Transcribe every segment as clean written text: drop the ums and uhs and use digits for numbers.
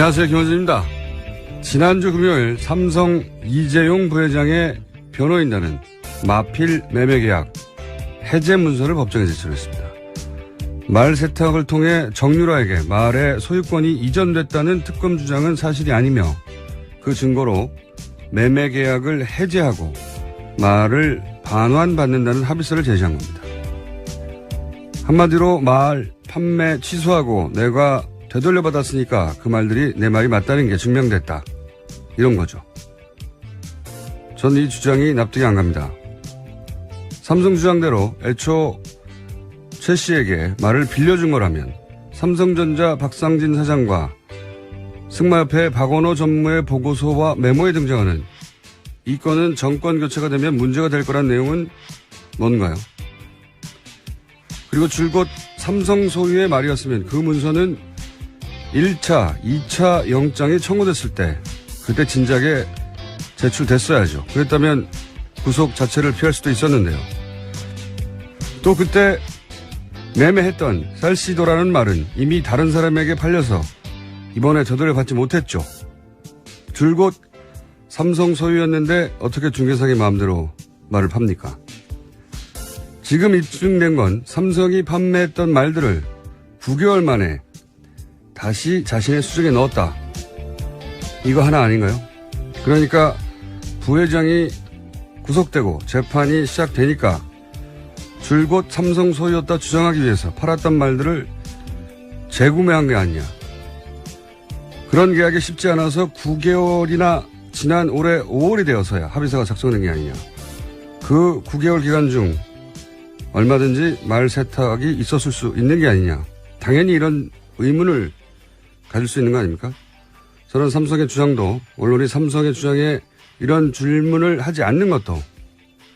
안녕하세요, 김원준입니다. 지난주 금요일 삼성 이재용 부회장의 변호인단은 마필 매매계약 해제 문서를 법정에 제출했습니다. 말 세탁을 통해 정유라에게 말의 소유권이 이전됐다는 특검 주장은 사실이 아니며 그 증거로 매매계약을 해제하고 말을 반환받는다는 합의서를 제시한 겁니다. 한마디로 말 판매 취소하고 내가 되돌려받았으니까 그 말들이 내 말이 맞다는 게 증명됐다. 이런 거죠. 전 이 주장이 납득이 안 갑니다. 삼성 주장대로 애초 최 씨에게 말을 빌려준 거라면 삼성전자 박상진 사장과 승마협회 박원호 전무의 보고서와 메모에 등장하는 이 건은 정권 교체가 되면 문제가 될 거란 내용은 뭔가요? 그리고 줄곧 삼성 소유의 말이었으면 그 문서는 1차, 2차 영장이 청구됐을 때 그때 진작에 제출됐어야죠. 그랬다면 구속 자체를 피할 수도 있었는데요. 또 그때 매매했던 쌀시도라는 말은 이미 다른 사람에게 팔려서 이번에 되돌려받지 못했죠. 줄곧 삼성 소유였는데 어떻게 중개상의 마음대로 말을 팝니까? 지금 입증된 건 삼성이 판매했던 말들을 9개월 만에 다시 자신의 수중에 넣었다. 이거 하나 아닌가요? 그러니까 부회장이 구속되고 재판이 시작되니까 줄곧 삼성 소유였다 주장하기 위해서 팔았던 말들을 재구매한 게 아니냐. 그런 계약이 쉽지 않아서 9개월이나 지난 올해 5월이 되어서야 합의서가 작성된 게 아니냐. 그 9개월 기간 중 얼마든지 말 세탁이 있었을 수 있는 게 아니냐. 당연히 이런 의문을 가질 수 있는 거 아닙니까? 저는 삼성의 주장도 언론이 삼성의 주장에 이런 질문을 하지 않는 것도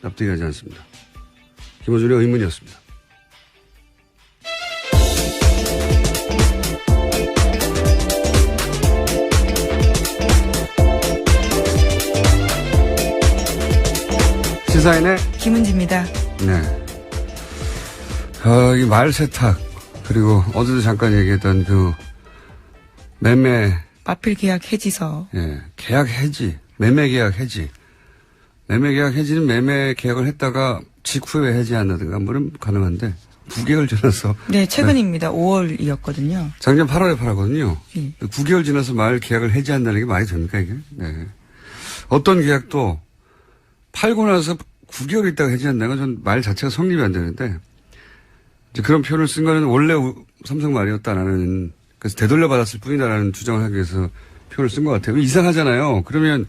납득이 가지 않습니다. 김어준의 의문이었습니다. 시사인의 김은지입니다. 네. 이 말 세탁 그리고 어제도 잠깐 얘기했던 그 매매 마필 계약 해지서. 예, 계약 해지, 매매 계약 해지. 매매 계약 해지는 매매 계약을 했다가 직후에 해지한다든가 뭐는 가능한데 9개월 지나서. 네, 최근입니다. 네. 5월이었거든요. 작년 8월에 팔았거든요. 네. 9개월 지나서 말 계약을 해지한다는 게 말이 됩니까 이게? 네. 어떤 계약도 팔고 나서 9개월 있다가 해지한다는 건 전 말 자체가 성립이 안 되는데 이제 그런 표현을 쓴 거는 원래 삼성 말이었다라는 그래서 되돌려받았을 뿐이다라는 주장을 하기 위해서 표현을 쓴 것 같아요. 이상하잖아요. 그러면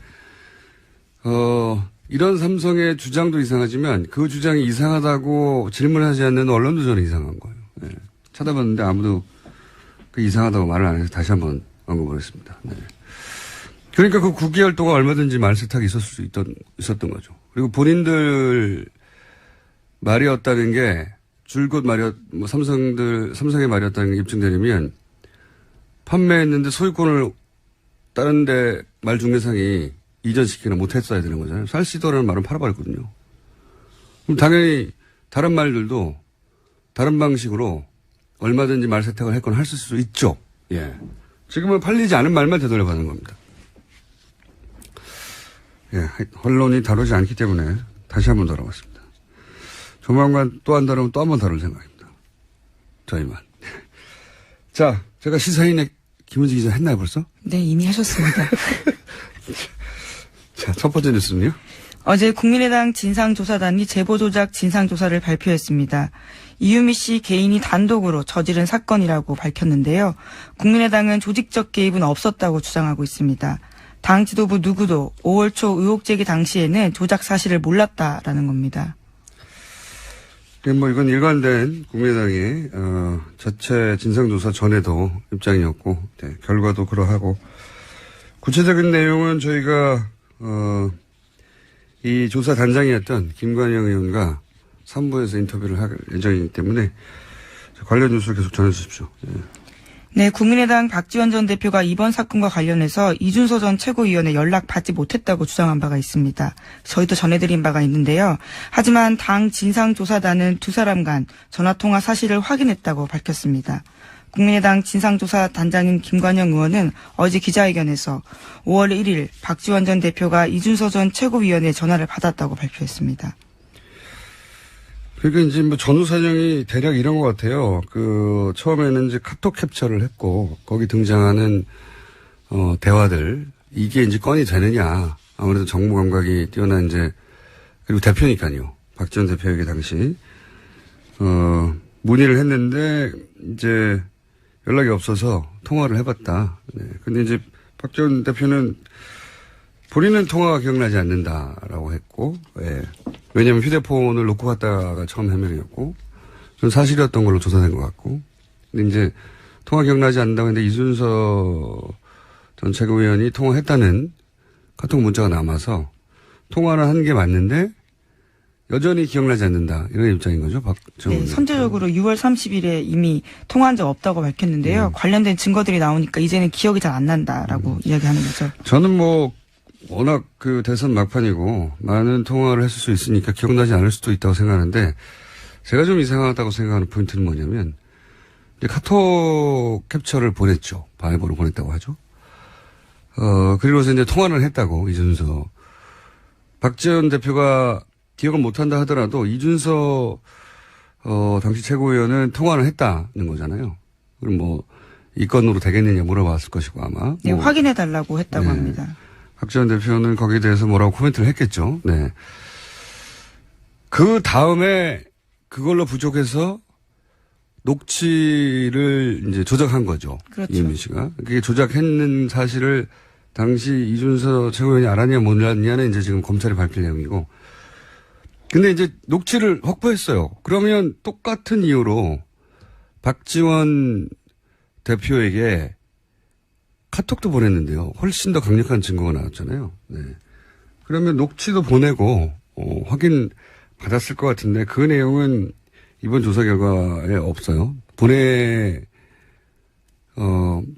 이런 삼성의 주장도 이상하지만 그 주장이 이상하다고 질문하지 않는 언론도 저는 이상한 거예요. 네. 찾아봤는데 아무도 그 이상하다고 말을 안 해서 다시 한번 언급을 했습니다. 네. 그러니까 그 9개월 동안 얼마든지 말 세탁이 있었던 거죠. 그리고 본인들 말이었다는 게 줄곧 삼성의 말이었다는 게 입증되려면 판매했는데 소유권을 다른 데 말 중개상이 이전시키나 못했어야 되는 거잖아요. 쌀시도라는 말은 팔아버렸거든요. 그럼 당연히 다른 말들도 다른 방식으로 얼마든지 말 세탁을 했거나 할 수 있죠. 예. 지금은 팔리지 않은 말만 되돌려받는 겁니다. 예. 언론이 다루지 않기 때문에 다시 한번 다뤄봤습니다. 조만간 또 안 다루면 또 한 번 다룰 생각입니다. 저희만. 자, 제가 시사인의 김은지 기자 했나요 벌써? 네, 이미 하셨습니다. 자, 첫 번째 뉴스는요? 어제 국민의당 진상조사단이 제보조작 진상조사를 발표했습니다. 이유미 씨 개인이 단독으로 저지른 사건이라고 밝혔는데요. 국민의당은 조직적 개입은 없었다고 주장하고 있습니다. 당 지도부 누구도 5월 초 의혹 제기 당시에는 조작 사실을 몰랐다라는 겁니다. 뭐 이건 일관된 국민의당의 자체 진상조사 전에도 입장이었고 네, 결과도 그러하고 구체적인 내용은 저희가 이 조사 단장이었던 김관영 의원과 3부에서 인터뷰를 할 예정이기 때문에 관련 뉴스를 계속 전해주십시오. 네. 네, 국민의당 박지원 전 대표가 이번 사건과 관련해서 이준서 전 최고위원의 연락받지 못했다고 주장한 바가 있습니다. 저희도 전해드린 바가 있는데요. 하지만 당 진상조사단은 두 사람 간 전화통화 사실을 확인했다고 밝혔습니다. 국민의당 진상조사단장인 김관영 의원은 어제 기자회견에서 5월 1일 박지원 전 대표가 이준서 전 최고위원의 전화를 받았다고 발표했습니다. 그러니까 이제 뭐 전후 사정이 대략 이런 것 같아요. 처음에는 이제 카톡 캡처를 했고, 거기 등장하는, 대화들, 이게 이제 건이 되느냐. 아무래도 정무 감각이 뛰어난 이제, 그리고 대표니까요. 박지원 대표에게 당시, 문의를 했는데, 이제 연락이 없어서 통화를 해봤다. 네. 근데 이제 박지원 대표는 본인은 통화가 기억나지 않는다라고 했고, 예. 왜냐면 휴대폰을 놓고 갔다가 처음 해명이었고, 좀 사실이었던 걸로 조사된 것 같고, 근데 이제 통화 기억나지 않는다고 했는데 이준서 전 최고위원이 통화했다는 카톡 문자가 남아서 통화를 한 게 맞는데 여전히 기억나지 않는다. 이런 입장인 거죠, 네, 선제적으로 6월 30일에 이미 통화한 적 없다고 밝혔는데요. 관련된 증거들이 나오니까 이제는 기억이 잘 안 난다라고 이야기하는 거죠. 저는 워낙 대선 막판이고 많은 통화를 했을 수 있으니까 기억나지 않을 수도 있다고 생각하는데 제가 좀 이상하다고 생각하는 포인트는 뭐냐면 이제 카톡 캡처를 보냈죠. 바이버로 보냈다고 하죠. 그리고서 이제 통화를 했다고 이준서. 박지원 대표가 기억을 못한다 하더라도 이준서 당시 최고위원은 통화를 했다는 거잖아요. 그럼 이 건으로 되겠느냐 물어봤을 것이고 아마. 네, 확인해달라고 했다고 네. 합니다. 박지원 대표는 거기에 대해서 뭐라고 코멘트를 했겠죠. 네. 그 다음에 그걸로 부족해서 녹취를 이제 조작한 거죠. 그렇죠. 이은미 씨가. 그게 조작했는 사실을 당시 이준서 최고위원이 알았냐 몰랐냐는 이제 지금 검찰이 밝힐 내용이고. 근데 이제 녹취를 확보했어요. 그러면 똑같은 이유로 박지원 대표에게 카톡도 보냈는데요. 훨씬 더 강력한 증거가 나왔잖아요. 네. 그러면 녹취도 보내고 확인 받았을 것 같은데 그 내용은 이번 조사 결과에 없어요.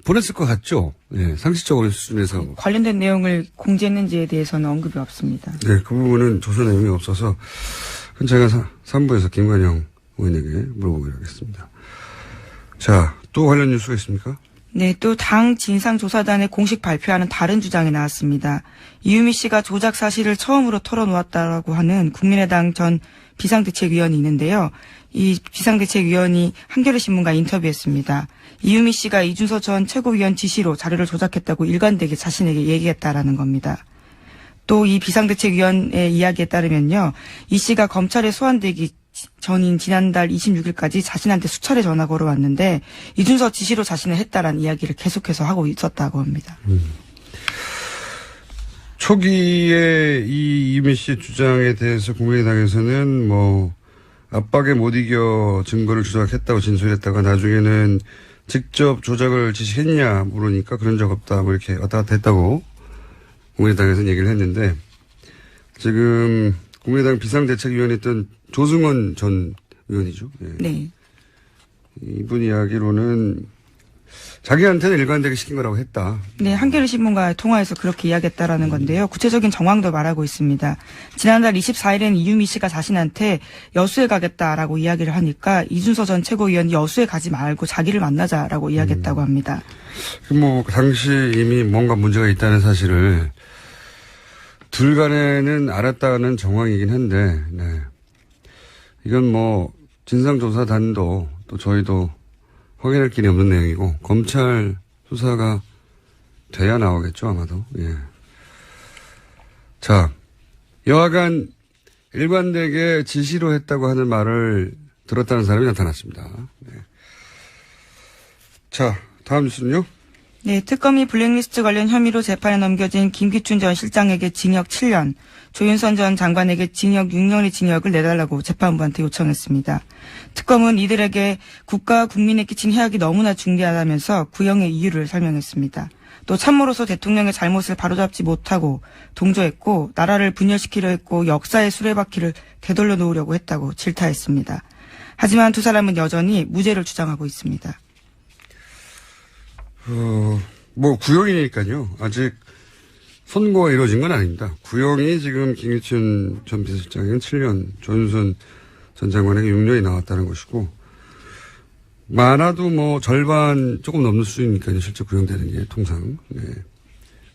보냈을 것 같죠. 네, 상식적으로 수준에서. 관련된 내용을 공개했는지에 대해서는 언급이 없습니다. 네, 그 부분은 조사 내용이 없어서 그건 제가 3부에서 김관영 의원에게 물어보기로 하겠습니다. 자, 또 관련 뉴스가 있습니까? 네, 또 당 진상조사단의 공식 발표하는 다른 주장이 나왔습니다. 이유미 씨가 조작 사실을 처음으로 털어놓았다라고 하는 국민의당 전 비상대책위원이 있는데요. 이 비상대책위원이 한겨레신문과 인터뷰했습니다. 이유미 씨가 이준서 전 최고위원 지시로 자료를 조작했다고 일관되게 자신에게 얘기했다라는 겁니다. 또 이 비상대책위원의 이야기에 따르면요. 이 씨가 검찰에 소환되기 전인 지난달 26일까지 자신한테 수차례 전화 걸어왔는데 이준서 지시로 자신을 했다라는 이야기를 계속해서 하고 있었다고 합니다. 초기에 이 이유미 씨의 주장에 대해서 국민의당에서는 압박에 못 이겨 증거를 조작했다고 진술했다가 나중에는 직접 조작을 지시했냐 물으니까 그런 적 없다 이렇게 왔다 갔다 했다고 국민의당에서는 얘기를 했는데 지금 국민의당 비상대책위원이었던 조승원 전 의원이죠. 예. 네. 이분 이야기로는 자기한테는 일관되게 시킨 거라고 했다. 네, 한겨레신문과 통화해서 그렇게 이야기했다라는 건데요. 구체적인 정황도 말하고 있습니다. 지난달 24일에는 이유미 씨가 자신한테 여수에 가겠다라고 이야기를 하니까 이준서 전 최고위원이 여수에 가지 말고 자기를 만나자라고 이야기했다고 합니다. 당시 이미 뭔가 문제가 있다는 사실을 둘 간에는 알았다는 정황이긴 한데, 네. 이건 진상조사단도 또 저희도 확인할 길이 없는 내용이고, 검찰 수사가 돼야 나오겠죠, 아마도. 예. 자, 여하간 일관되게 지시로 했다고 하는 말을 들었다는 사람이 나타났습니다. 네. 자, 다음 뉴스는요? 네, 특검이 블랙리스트 관련 혐의로 재판에 넘겨진 김기춘 전 실장에게 징역 7년, 조윤선 전 장관에게 징역 6년의 징역을 내달라고 재판부한테 요청했습니다. 특검은 이들에게 국가와 국민에 끼친 해악이 너무나 중대하다면서 구형의 이유를 설명했습니다. 또 참모로서 대통령의 잘못을 바로잡지 못하고 동조했고 나라를 분열시키려 했고 역사의 수레바퀴를 되돌려 놓으려고 했다고 질타했습니다. 하지만 두 사람은 여전히 무죄를 주장하고 있습니다. 구형이니까요. 아직 선고가 이루어진 건 아닙니다. 구형이 지금 김기춘 전 비서실장에게는 7년, 조윤선 전 장관에게 6년이 나왔다는 것이고, 많아도 뭐 절반 조금 넘는 수준이니까요. 실제 구형되는 게 통상. 네.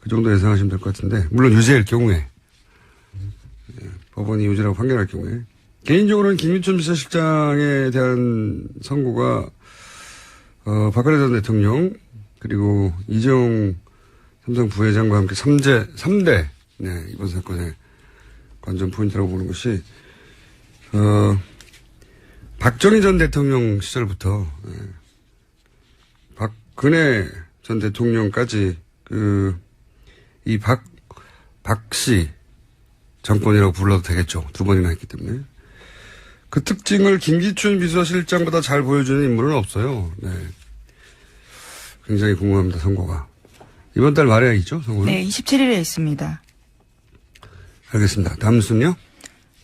그 정도 예상하시면 될 것 같은데, 물론 유죄일 경우에, 법원이 유죄라고 판결할 경우에. 개인적으로는 김유천 비서실장에 대한 선고가, 박근혜 전 대통령, 그리고 이재용 삼성 부회장과 함께 3대, 네, 이번 사건의 관전 포인트라고 보는 것이, 박정희 전 대통령 시절부터, 박근혜 전 대통령까지, 이 박씨 정권이라고 불러도 되겠죠. 두 번이나 했기 때문에. 그 특징을 김기춘 비서실장보다 잘 보여주는 인물은 없어요. 네. 굉장히 궁금합니다, 선고가. 이번 달 말에 있죠, 선고는? 네, 27일에 있습니다. 알겠습니다. 다음 순요?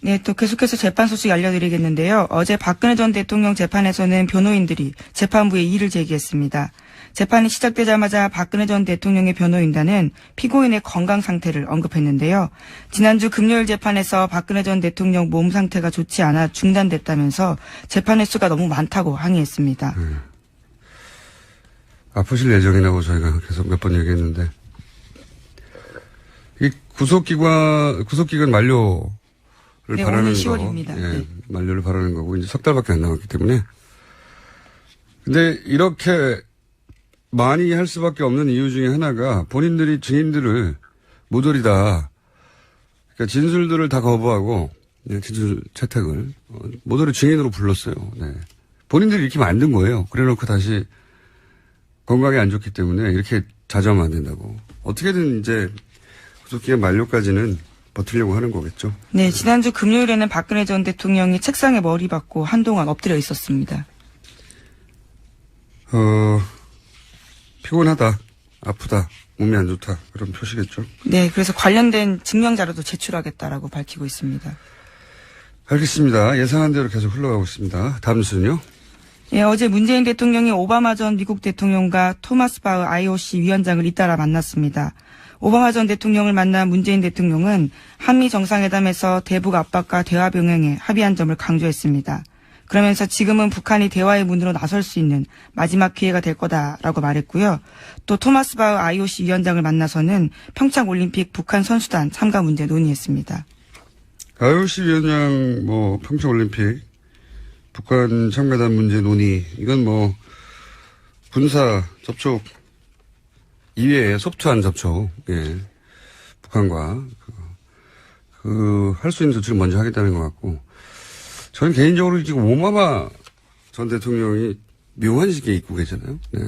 네, 또 계속해서 재판 소식 알려드리겠는데요. 어제 박근혜 전 대통령 재판에서는 변호인들이 재판부에 이의를 제기했습니다. 재판이 시작되자마자 박근혜 전 대통령의 변호인단은 피고인의 건강 상태를 언급했는데요. 지난주 금요일 재판에서 박근혜 전 대통령 몸 상태가 좋지 않아 중단됐다면서 재판 횟수가 너무 많다고 항의했습니다. 아프실 예정이라고 저희가 계속 몇 번 얘기했는데, 이 구속기간 만료를 네, 바라는 오늘 거. 10월입니다. 예, 네. 만료를 바라는 거고, 이제 석 달밖에 안 남았기 때문에. 근데 이렇게 많이 할 수밖에 없는 이유 중에 하나가 본인들이 증인들을 모조리 다, 그러니까 진술들을 다 거부하고, 네, 진술 채택을, 모조리 증인으로 불렀어요. 네. 본인들이 이렇게 만든 거예요. 그래 놓고 다시 건강이 안 좋기 때문에 이렇게 자제하면 안 된다고. 어떻게든 이제 구속기간 만료까지는 버티려고 하는 거겠죠. 네, 지난주 금요일에는 박근혜 전 대통령이 책상에 머리 박고 한동안 엎드려 있었습니다. 피곤하다, 아프다, 몸이 안 좋다, 그런 표시겠죠. 네, 그래서 관련된 증명 자료도 제출하겠다라고 밝히고 있습니다. 알겠습니다. 예상한 대로 계속 흘러가고 있습니다. 다음 순요. 예, 어제 문재인 대통령이 오바마 전 미국 대통령과 토마스 바흐 IOC 위원장을 잇따라 만났습니다. 오바마 전 대통령을 만난 문재인 대통령은 한미 정상회담에서 대북 압박과 대화 병행에 합의한 점을 강조했습니다. 그러면서 지금은 북한이 대화의 문으로 나설 수 있는 마지막 기회가 될 거다라고 말했고요. 또 토마스 바흐 IOC 위원장을 만나서는 평창올림픽 북한 선수단 참가 문제 논의했습니다. IOC 위원장, 평창올림픽, 북한 참가단 문제 논의, 이건 군사 접촉 이외에 소프트한 접촉, 예. 북한과, 할 수 있는 조치를 먼저 하겠다는 것 같고, 저는 개인적으로 지금 오바마 전 대통령이 묘한 시기에 입고 계잖아요. 네.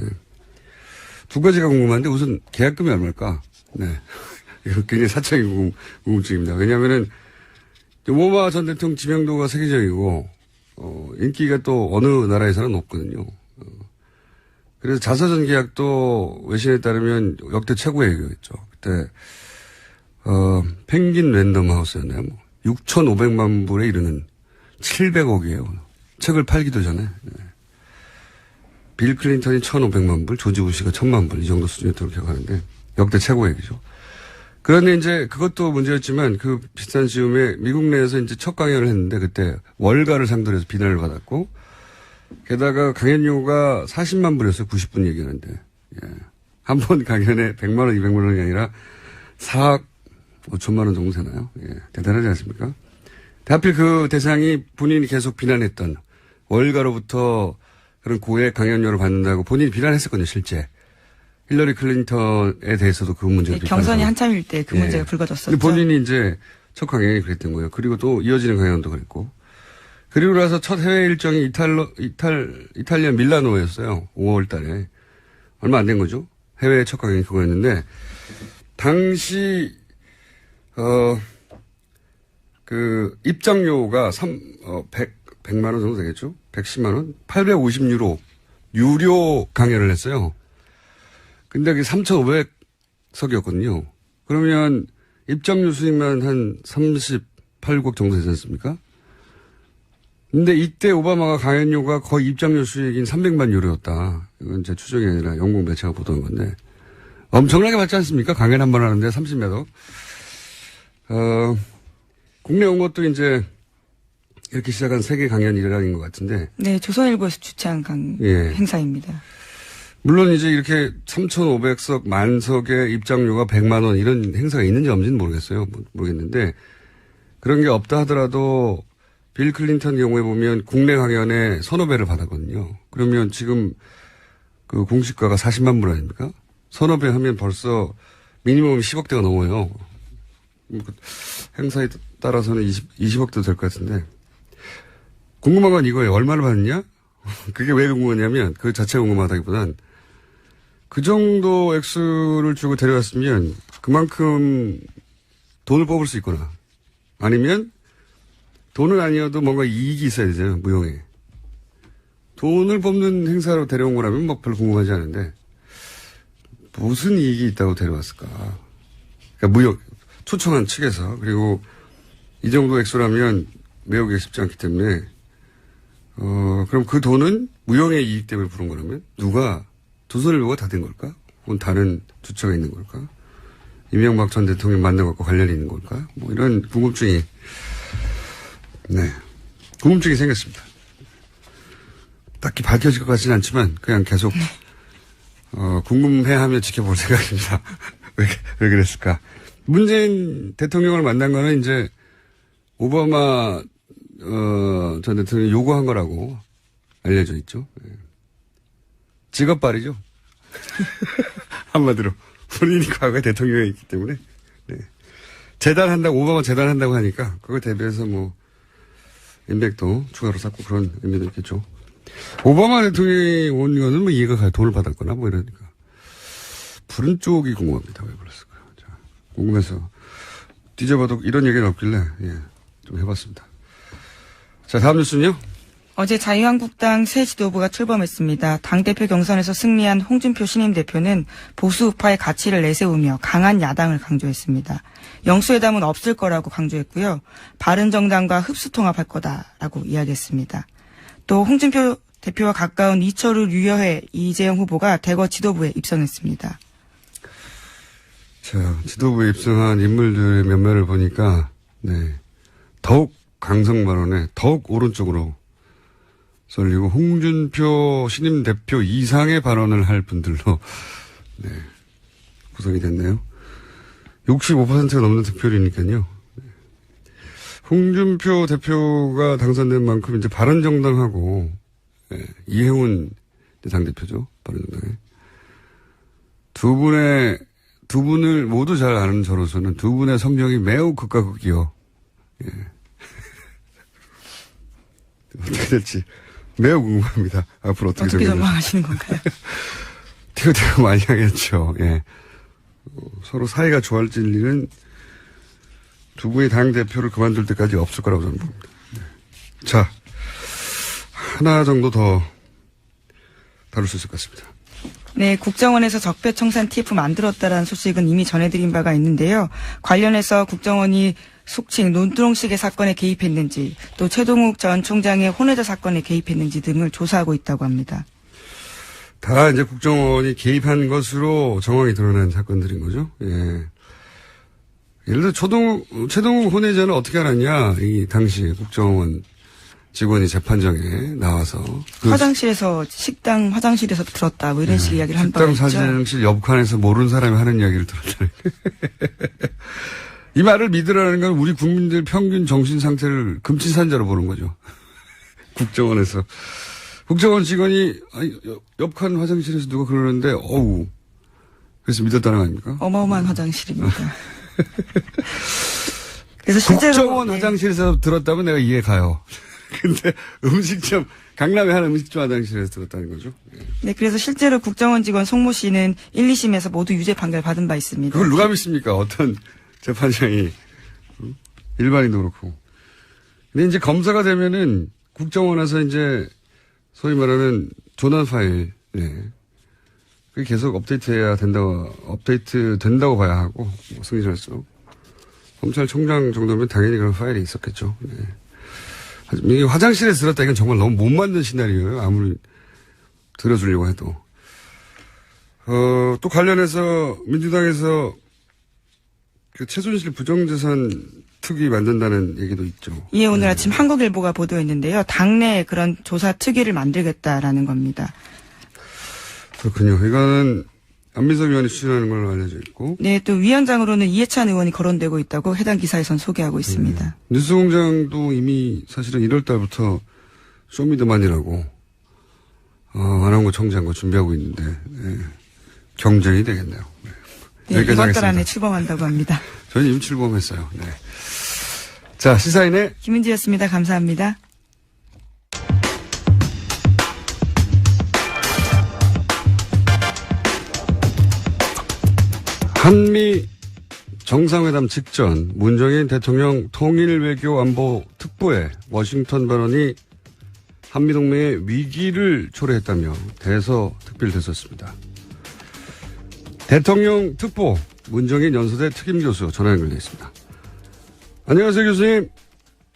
두 가지가 궁금한데 우선 계약금이 얼마일까? 네. 이거 굉장히 사적인 궁금증입니다. 왜냐하면은 오바마 전 대통령 지명도가 세계적이고, 인기가 또 어느 나라에서는 높거든요. 그래서 자서전 계약도 외신에 따르면 역대 최고액이었죠. 그때, 펭귄 랜덤 하우스였나요? 6,500만 불에 이르는 700억이에요. 책을 팔기도 전에. 네. 빌 클린턴이 1,500만 불, 조지 부시가 1,000만 불, 이 정도 수준이었다고 기억하는데, 역대 최고액이죠. 그런데 이제 그것도 문제였지만 그 비슷한 즈음에 미국 내에서 이제 첫 강연을 했는데 그때 월가를 상대로 해서 비난을 받았고, 게다가 강연료가 40만 불이었어요. 90분 얘기하는데. 예. 한 번 강연에 100만 원, 200만 원이 아니라 4억 5천만 원 정도 되나요? 예. 대단하지 않습니까? 하필 그 대상이 본인이 계속 비난했던 월가로부터 그런 고액 강연료를 받는다고 본인이 비난했었거든요, 실제. 힐러리 클린턴에 대해서도 그 문제가 네, 경선이 한참일 때 그 문제가 불거졌었죠. 근데 본인이 이제 첫 강연이 그랬던 거예요. 그리고 또 이어지는 강연도 그랬고. 그리고 나서 첫 해외 일정이 이탈리아 밀라노였어요. 5월 달에. 얼마 안 된 거죠. 해외 첫 강연이 그거였는데, 당시, 입장료가 100만 원 정도 되겠죠? 110만 원? 850유로. 유료 강연을 했어요. 근데 그게 3,500석이었거든요. 그러면 입장료 수익만 한 38국 정도 되지 않습니까? 근데 이때 오바마가 강연료가 거의 입장료 수익인 300만 유로였다. 이건 제 추정이 아니라 영국 매체가 보도한 건데. 엄청나게 받지 않습니까? 강연 한 번 하는데 30몇 억. 국내 온 것도 이제 이렇게 시작한 세계 강연 일각인 것 같은데. 네, 조선일보에서 주최한 예. 행사입니다. 물론 이제 이렇게 3,500석 만석의 입장료가 100만 원 이런 행사가 있는지 없는지는 모르겠어요. 모르겠는데 그런 게 없다 하더라도 빌 클린턴 경우에 보면 국내 강연에 서너 배를 받았거든요. 그러면 지금 그 공시가가 40만 불 아닙니까? 서너 배 하면 벌써 미니멈 10억대가 넘어요. 행사에 따라서는 20억도 될 것 같은데. 궁금한 건 이거예요. 얼마를 받느냐? 그게 왜 궁금하냐면 그 자체가 궁금하다기보단 그 정도 액수를 주고 데려왔으면 그만큼 돈을 뽑을 수 있거나 아니면 돈은 아니어도 뭔가 이익이 있어야 되잖아요. 무용에. 돈을 뽑는 행사로 데려온 거라면 뭐 별로 궁금하지 않은데 무슨 이익이 있다고 데려왔을까. 그러니까 무역, 초청한 측에서. 그리고 이 정도 액수라면 매우기 쉽지 않기 때문에 그럼 그 돈은 무용의 이익 때문에 부른 거라면 누가 두 손을 보고 다 된 걸까? 혹은 다른 주체가 있는 걸까? 이명박 전 대통령 만난 것과 관련이 있는 걸까? 뭐 이런 궁금증이 생겼습니다. 딱히 밝혀질 것 같지는 않지만 그냥 계속 궁금해하며 지켜볼 생각입니다. 왜 그랬을까? 문재인 대통령을 만난 거는 이제 오바마 전 대통령이 요구한 거라고 알려져 있죠. 직업발이죠. 한마디로 본인이 과거에 대통령에 있기 때문에 재단한다고 오바마 재단한다고 하니까 그거 대비해서 뭐 인맥도 추가로 쌓고 그런 의미도 있겠죠. 오바마 대통령이 온 거는 뭐 이해가 가요. 돈을 받았거나 뭐 이러니까. 부른 쪽이 궁금합니다. 왜 그랬을까요? 자, 궁금해서 뒤져봐도 이런 얘기는 없길래 좀 해봤습니다. 자, 다음 뉴스는요. 어제 자유한국당 새 지도부가 출범했습니다. 당대표 경선에서 승리한 홍준표 신임 대표는 보수 우파의 가치를 내세우며 강한 야당을 강조했습니다. 영수회담은 없을 거라고 강조했고요. 바른정당과 흡수통합할 거다라고 이야기했습니다. 또 홍준표 대표와 가까운 이철우, 류여회, 이재영 후보가 대거 지도부에 입성했습니다. 자, 지도부에 입성한 인물들의 면면을 보니까 더욱 강성 발언에 더욱 오른쪽으로 쏠리고 홍준표 신임 대표 이상의 발언을 할 분들로 구성이 됐네요. 65%가 넘는 득표율이니까요. 홍준표 대표가 당선된 만큼 이제 바른정당하고 이해훈 당대표죠. 바른정당에. 두 분을 모두 잘 아는 저로서는 두 분의 성격이 매우 극과 극이요. 어떻게 될지 매우 궁금합니다. 앞으로 어떻게 전망하시는 건가요? 티격태격 많이 하겠죠. 서로 사이가 좋아질 일은 두 분이 당대표를 그만둘 때까지 없을 거라고 저는 봅니다. 자, 하나 정도 더 다룰 수 있을 것 같습니다. 네, 국정원에서 적폐청산 TF 만들었다라는 소식은 이미 전해드린 바가 있는데요. 관련해서 국정원이 속칭 논두렁식의 사건에 개입했는지 또 최동욱 전 총장의 혼외자 사건에 개입했는지 등을 조사하고 있다고 합니다. 다 이제 국정원이 개입한 것으로 정황이 드러난 사건들인 거죠. 예를 들어 최동욱 혼외자는 어떻게 알았냐. 이 당시 국정원 직원이 재판장에 나와서 화장실에서 식당 화장실에서 들었다 뭐 이런 식의 이야기를 한 바가 있죠. 식당 화장실 옆칸에서 모르는 사람이 하는 이야기를 들었다는 이 말을 믿으라는 건 우리 국민들 평균 정신 상태를 금치산자로 보는 거죠. 국정원에서. 국정원 직원이 옆칸 화장실에서 누가 그러는데 어우 그래서 믿었다는 거 아닙니까? 어마어마한 화장실입니다. 그래서 실제로 국정원 화장실에서 들었다면 내가 이해 가요. 근데 음식점 강남의 한 음식점 화장실에서 들었다는 거죠. 네, 그래서 실제로 국정원 직원 송모 씨는 1, 2심에서 모두 유죄 판결 받은 바 있습니다. 그걸 누가 믿습니까? 어떤 재판장이 일반인도 그렇고. 근데 이제 검사가 되면은 국정원에서 이제 소위 말하는 조난 파일, 그게 계속 업데이트 된다고 봐야 하고, 승진할수록. 검찰총장 정도면 당연히 그런 파일이 있었겠죠. 이게 화장실에 들었다 이건 정말 너무 못 만든 시나리오예요. 아무리 들어주려고 해도. 또 관련해서 민주당에서 그 최순실 부정재산 특위 만든다는 얘기도 있죠. 예, 오늘 아침 한국일보가 보도했는데요. 당내 그런 조사 특위를 만들겠다라는 겁니다. 그렇군요. 이거는 안민석 의원이 추진하는 걸로 알려져 있고. 네, 또 위원장으로는 이해찬 의원이 거론되고 있다고 해당 기사에선 소개하고 있습니다. 뉴스공장도 이미 사실은 1월 달부터 쇼미더만이라고 안원구 청장과 준비하고 있는데 경쟁이 되겠네요. 네, 이번 달 안에 출범한다고 합니다. 저는 이미 출범했어요. 네. 자, 시사인의 김은지였습니다. 감사합니다. 한미 정상회담 직전 문정인 대통령 통일외교안보특보의 워싱턴 발언이 한미동맹의 위기를 초래했다며 대서특필 됐었습니다. 대통령 특보 문정인 연수대 특임교수 전화 연결되어 있습니다. 안녕하세요, 교수님.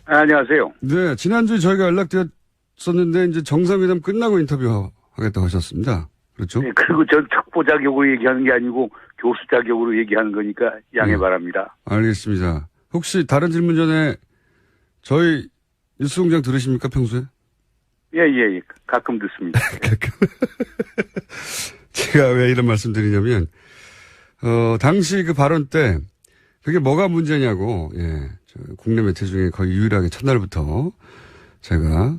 안녕하세요. 네, 지난주에 저희가 연락드렸었는데 이제 정상회담 끝나고 인터뷰하겠다고 하셨습니다. 그렇죠? 네, 그리고 전 특보 자격으로 얘기하는 게 아니고 교수 자격으로 얘기하는 거니까 양해 바랍니다. 알겠습니다. 혹시 다른 질문 전에 저희 뉴스공장 들으십니까, 평소에? 예. 가끔 듣습니다. 제가 왜 이런 말씀 드리냐면, 당시 그 발언 때, 그게 뭐가 문제냐고, 국내 매체 중에 거의 유일하게 첫날부터 제가,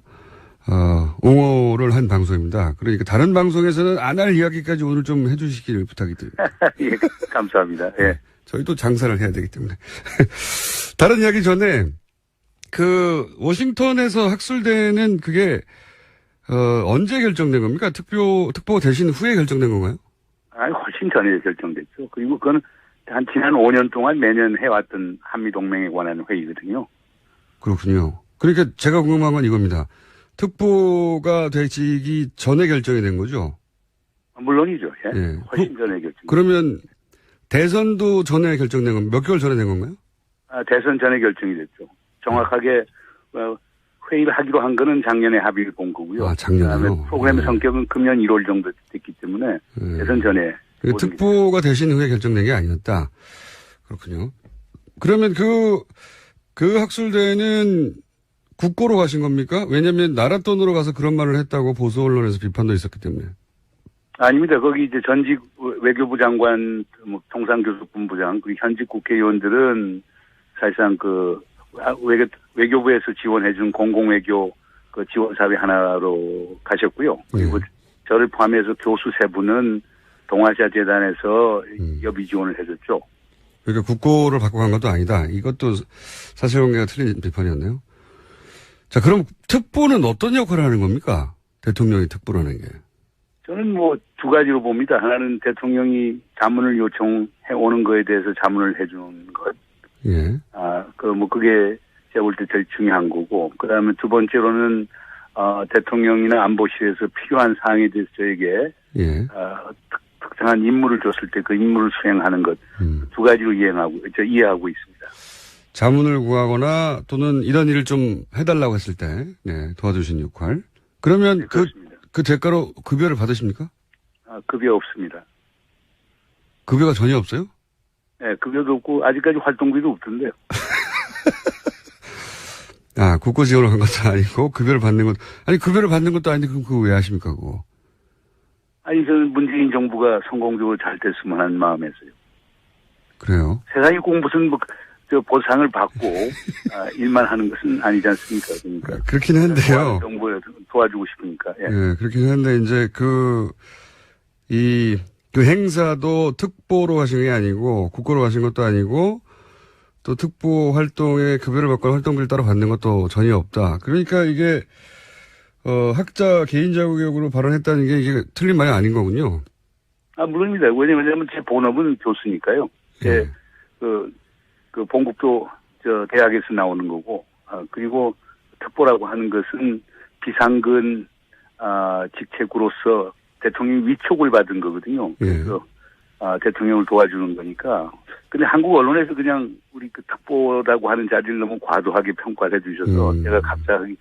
옹호를 한 방송입니다. 그러니까 다른 방송에서는 안 할 이야기까지 오늘 좀 해주시기를 부탁이 드립니다. 예, 감사합니다. 예. 네, 저희도 장사를 해야 되기 때문에. 다른 이야기 전에, 워싱턴에서 학술대는 그게, 언제 결정된 겁니까? 특보 대신 후에 결정된 건가요? 아니, 훨씬 전에 결정됐죠. 그리고 그건 지난 5년 동안 매년 해왔던 한미동맹에 관한 회의거든요. 그렇군요. 그러니까 제가 궁금한 건 이겁니다. 특보가 되기 전에 결정이 된 거죠? 물론이죠. 예. 예. 훨씬 전에 결정. 그러면 대선도 전에 결정된 건 몇 개월 전에 된 건가요? 대선 전에 결정이 됐죠. 정확하게 회의를 하기로 한 거는 작년에 합의를 본 거고요. 아, 작년에요? 그다음에 프로그램의 성격은 금년 1월 정도 됐기 때문에 대선 전에. 그러니까 특보가 되신 후에 결정된 게 아니었다. 그렇군요. 그러면 그 학술대는 국고로 가신 겁니까? 왜냐면 나라 돈으로 가서 그런 말을 했다고 보수 언론에서 비판도 있었기 때문에. 아닙니다. 거기 이제 전직 외교부 장관, 통상교섭본부장, 그리고 현직 국회의원들은 사실상 외교부에서 지원해준 공공외교 지원사회 하나로 가셨고요. 그리고 저를 포함해서 교수 세 분은 동아시아 재단에서 여비 지원을 해줬죠. 그러니까 국고를 받고 간 것도 아니다. 이것도 사실관계가 틀린 비판이었네요. 자, 그럼 특보는 어떤 역할을 하는 겁니까? 대통령이 특보라는 게. 저는 두 가지로 봅니다. 하나는 대통령이 자문을 요청해 오는 거에 대해서 자문을 해주는 것. 예. 그게 제가 볼 때 제일 중요한 거고. 그 다음에 두 번째로는, 대통령이나 안보실에서 필요한 사항에 대해서 저에게, 특정한 임무를 줬을 때 그 임무를 수행하는 것. 두 가지로 이해하고 있습니다. 자문을 구하거나 또는 이런 일을 좀 해달라고 했을 때, 도와주신 역할. 그러면 네, 그 대가로 급여를 받으십니까? 급여 없습니다. 급여가 전혀 없어요? 네, 급여도 없고, 아직까지 활동비도 없던데요. 국고 지원을 한 것도 아니고, 급여를 받는 것도 아닌데, 그럼 그거 왜 하십니까, 그거? 아니, 저는 문재인 정부가 성공적으로 잘 됐으면 하는 마음에서요. 그래요? 세상이 꼭 무슨 보상을 받고 일만 하는 것은 아니지 않습니까? 그러니까 그렇긴 한데요. 정부에 도와주고 싶으니까. 예. 네, 그렇긴 한데 이제 그 행사도 특보로 하신 게 아니고 국고로 하신 것도 아니고 또 특보 활동에 급여를 받거나 활동비를 따로 받는 것도 전혀 없다. 그러니까 이게 학자 개인 자격으로 발언했다는 게 이게 틀린 말이 아닌 거군요. 물론입니다. 왜냐면 제 본업은 교수니까요. 제 본국도 대학에서 나오는 거고, 그리고 특보라고 하는 것은 비상근, 직책으로서 대통령이 위촉을 받은 거거든요. 그래서, 대통령을 도와주는 거니까. 근데 한국 언론에서 그냥 우리 특보라고 하는 자리를 너무 과도하게 평가를 해 주셔서 제가 갑자기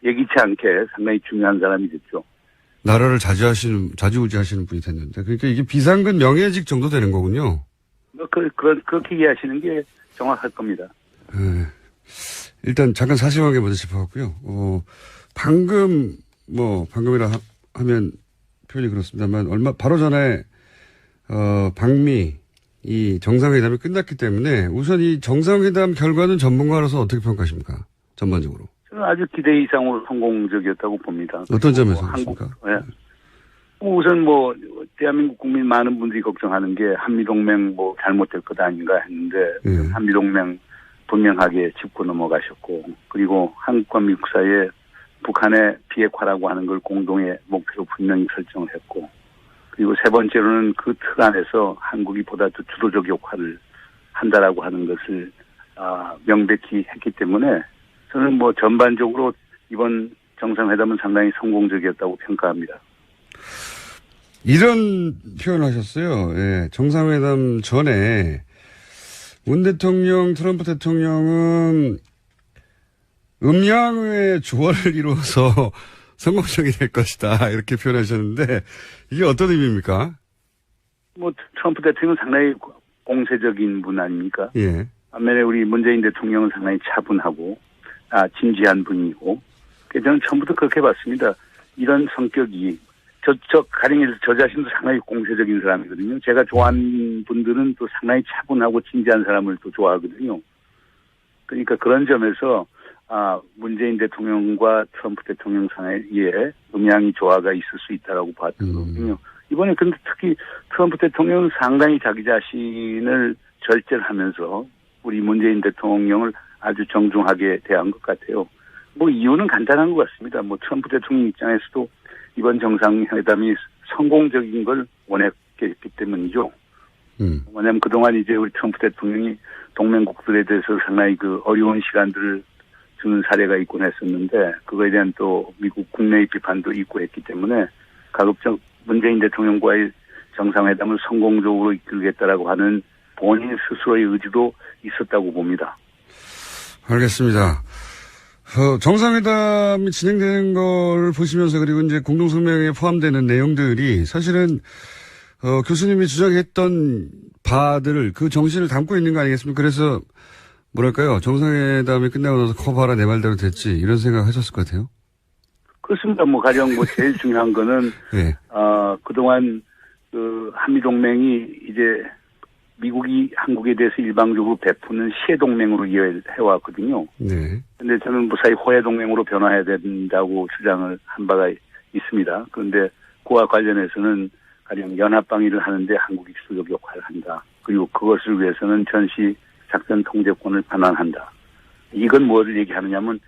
예기치 않게 상당히 중요한 사람이 됐죠. 나라를 좌지우지하시는 분이 됐는데. 그러니까 이게 비상근 명예직 정도 되는 거군요. 그렇게 이해하시는 게 정확할 겁니다. 일단 잠깐 사실관계 먼저 짚어봤고요. 방금이라 하면 표현이 그렇습니다만 바로 전에 방미 이 정상회담이 끝났기 때문에 우선 이 정상회담 결과는 전문가로서 어떻게 평가하십니까? 전반적으로. 저는 아주 기대 이상으로 성공적이었다고 봅니다. 어떤 점에서 그렇습니까? 예. 우선 대한민국 국민 많은 분들이 걱정하는 게 한미동맹 잘못될 것 아닌가 했는데 한미동맹 분명하게 짚고 넘어가셨고, 그리고 한국과 미국 사이에 북한의 비핵화라고 하는 걸 공동의 목표로 분명히 설정을 했고, 그리고 세 번째로는 그 틀 안에서 한국이 보다 더 주도적 역할을 한다라고 하는 것을 명백히 했기 때문에 저는 전반적으로 이번 정상회담은 상당히 성공적이었다고 평가합니다. 이런 표현을 하셨어요. 예, 정상회담 전에 문 대통령, 트럼프 대통령은 음양의 조화를 이루어서 성공적이 될 것이다. 이렇게 표현하셨는데 이게 어떤 의미입니까? 트럼프 대통령은 상당히 공세적인 분 아닙니까? 예. 반면에 우리 문재인 대통령은 상당히 차분하고 진지한 분이고, 저는 처음부터 그렇게 봤습니다. 이런 성격이 가령 해서 저 자신도 상당히 공세적인 사람이거든요. 제가 좋아하는 분들은 또 상당히 차분하고 진지한 사람을 또 좋아하거든요. 그러니까 그런 점에서 문재인 대통령과 트럼프 대통령 사이에 음양이 조화가 있을 수 있다라고 봤던 거거든요. 이번에 근데 특히 트럼프 대통령은 상당히 자기 자신을 절제하면서 우리 문재인 대통령을 아주 정중하게 대한 것 같아요. 이유는 간단한 것 같습니다. 트럼프 대통령 입장에서도 이번 정상회담이 성공적인 걸 원했기 때문이죠. 왜냐하면 그동안 이제 우리 트럼프 대통령이 동맹국들에 대해서 상당히 어려운 시간들을 주는 사례가 있곤 했었는데, 그거에 대한 또 미국 국내의 비판도 있고 했기 때문에 가급적 문재인 대통령과의 정상회담을 성공적으로 이끌겠다라고 하는 본인 스스로의 의지도 있었다고 봅니다. 알겠습니다. 정상회담이 진행되는 걸 보시면서, 그리고 이제 공동성명에 포함되는 내용들이 사실은 교수님이 주장했던 바들을 그 정신을 담고 있는 거 아니겠습니까? 그래서 뭐랄까요, 정상회담이 끝나고 나서 커봐라 내 말대로 됐지, 이런 생각 하셨을 것 같아요. 그렇습니다. 가령 제일 중요한 거는 네. 그동안 한미동맹이 이제 미국이 한국에 대해서 일방적으로 베푸는 시해동맹으로 이해해왔거든요. 네. 근데 저는 무사히 호해동맹으로 변화해야 된다고 주장을 한 바가 있습니다. 그런데 그와 관련해서는 가령 연합방위를 하는데 한국이 주도적 역할을 한다. 그리고 그것을 위해서는 전시 작전 통제권을 반환한다. 이건 뭐를 얘기하느냐면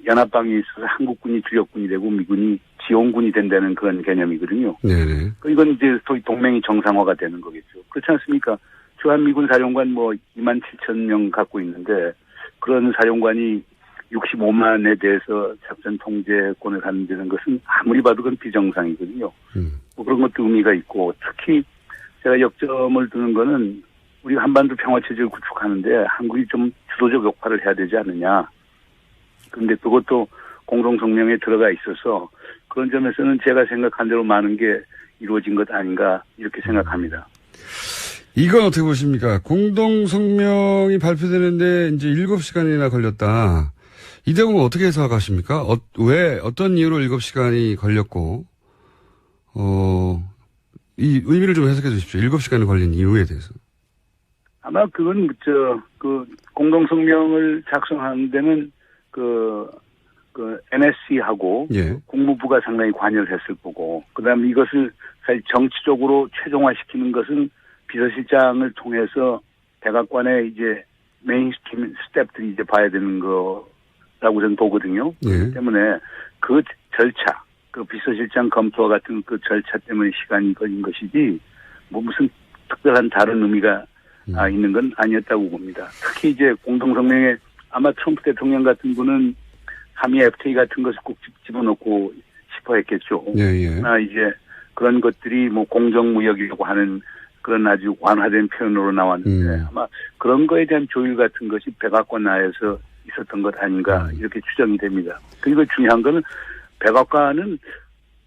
연합방위에 있어서 한국군이 주력군이 되고 미군이 지원군이 된다는 그런 개념이거든요. 네네. 이건 이제 동맹이 정상화가 되는 거겠죠. 그렇지 않습니까? 주한미군 사령관 27,000명 갖고 있는데, 그런 사령관이 65만에 대해서 작전 통제권을 갖는다는 것은 아무리 봐도 그건 비정상이거든요. 그런 것도 의미가 있고, 특히 제가 역점을 두는 거는 우리가 한반도 평화체제를 구축하는데 한국이 좀 주도적 역할을 해야 되지 않느냐. 그런데 그것도 공동성명에 들어가 있어서 그런 점에서는 제가 생각한 대로 많은 게 이루어진 것 아닌가 이렇게 생각합니다. 이건 어떻게 보십니까? 공동성명이 발표되는데 이제 7시간이나 걸렸다. 이 대목은 어떻게 해석하십니까? 왜 어떤 이유로 7시간이 걸렸고 이 의미를 좀 해석해 주십시오. 7시간이 걸린 이유에 대해서. 아마 그건 공동성명을 작성하는 데는 NSC하고 예. 국무부가 상당히 관여를 했을 거고, 그다음에 이것을 사실 정치적으로 최종화시키는 것은 비서실장을 통해서 백악관의 이제 메인스트림 스텝들이 이제 봐야 되는 거라고 저는 보거든요. 예. 그렇기 때문에 그 절차, 그 비서실장 검토와 같은 그 절차 때문에 시간이 걸린 것이지 무슨 특별한 다른 의미가 있는 건 아니었다고 봅니다. 특히 이제 공동성명에 아마 트럼프 대통령 같은 분은 한미 FTA 같은 것을 꼭 집어넣고 싶어 했겠죠. 예, 예. 이제 그런 것들이 공정무역이라고 하는 그런 아주 완화된 표현으로 나왔는데 아마 그런 거에 대한 조율 같은 것이 백악관 내에서 있었던 것 아닌가 이렇게 추정이 됩니다. 그리고 중요한 거는 백악관은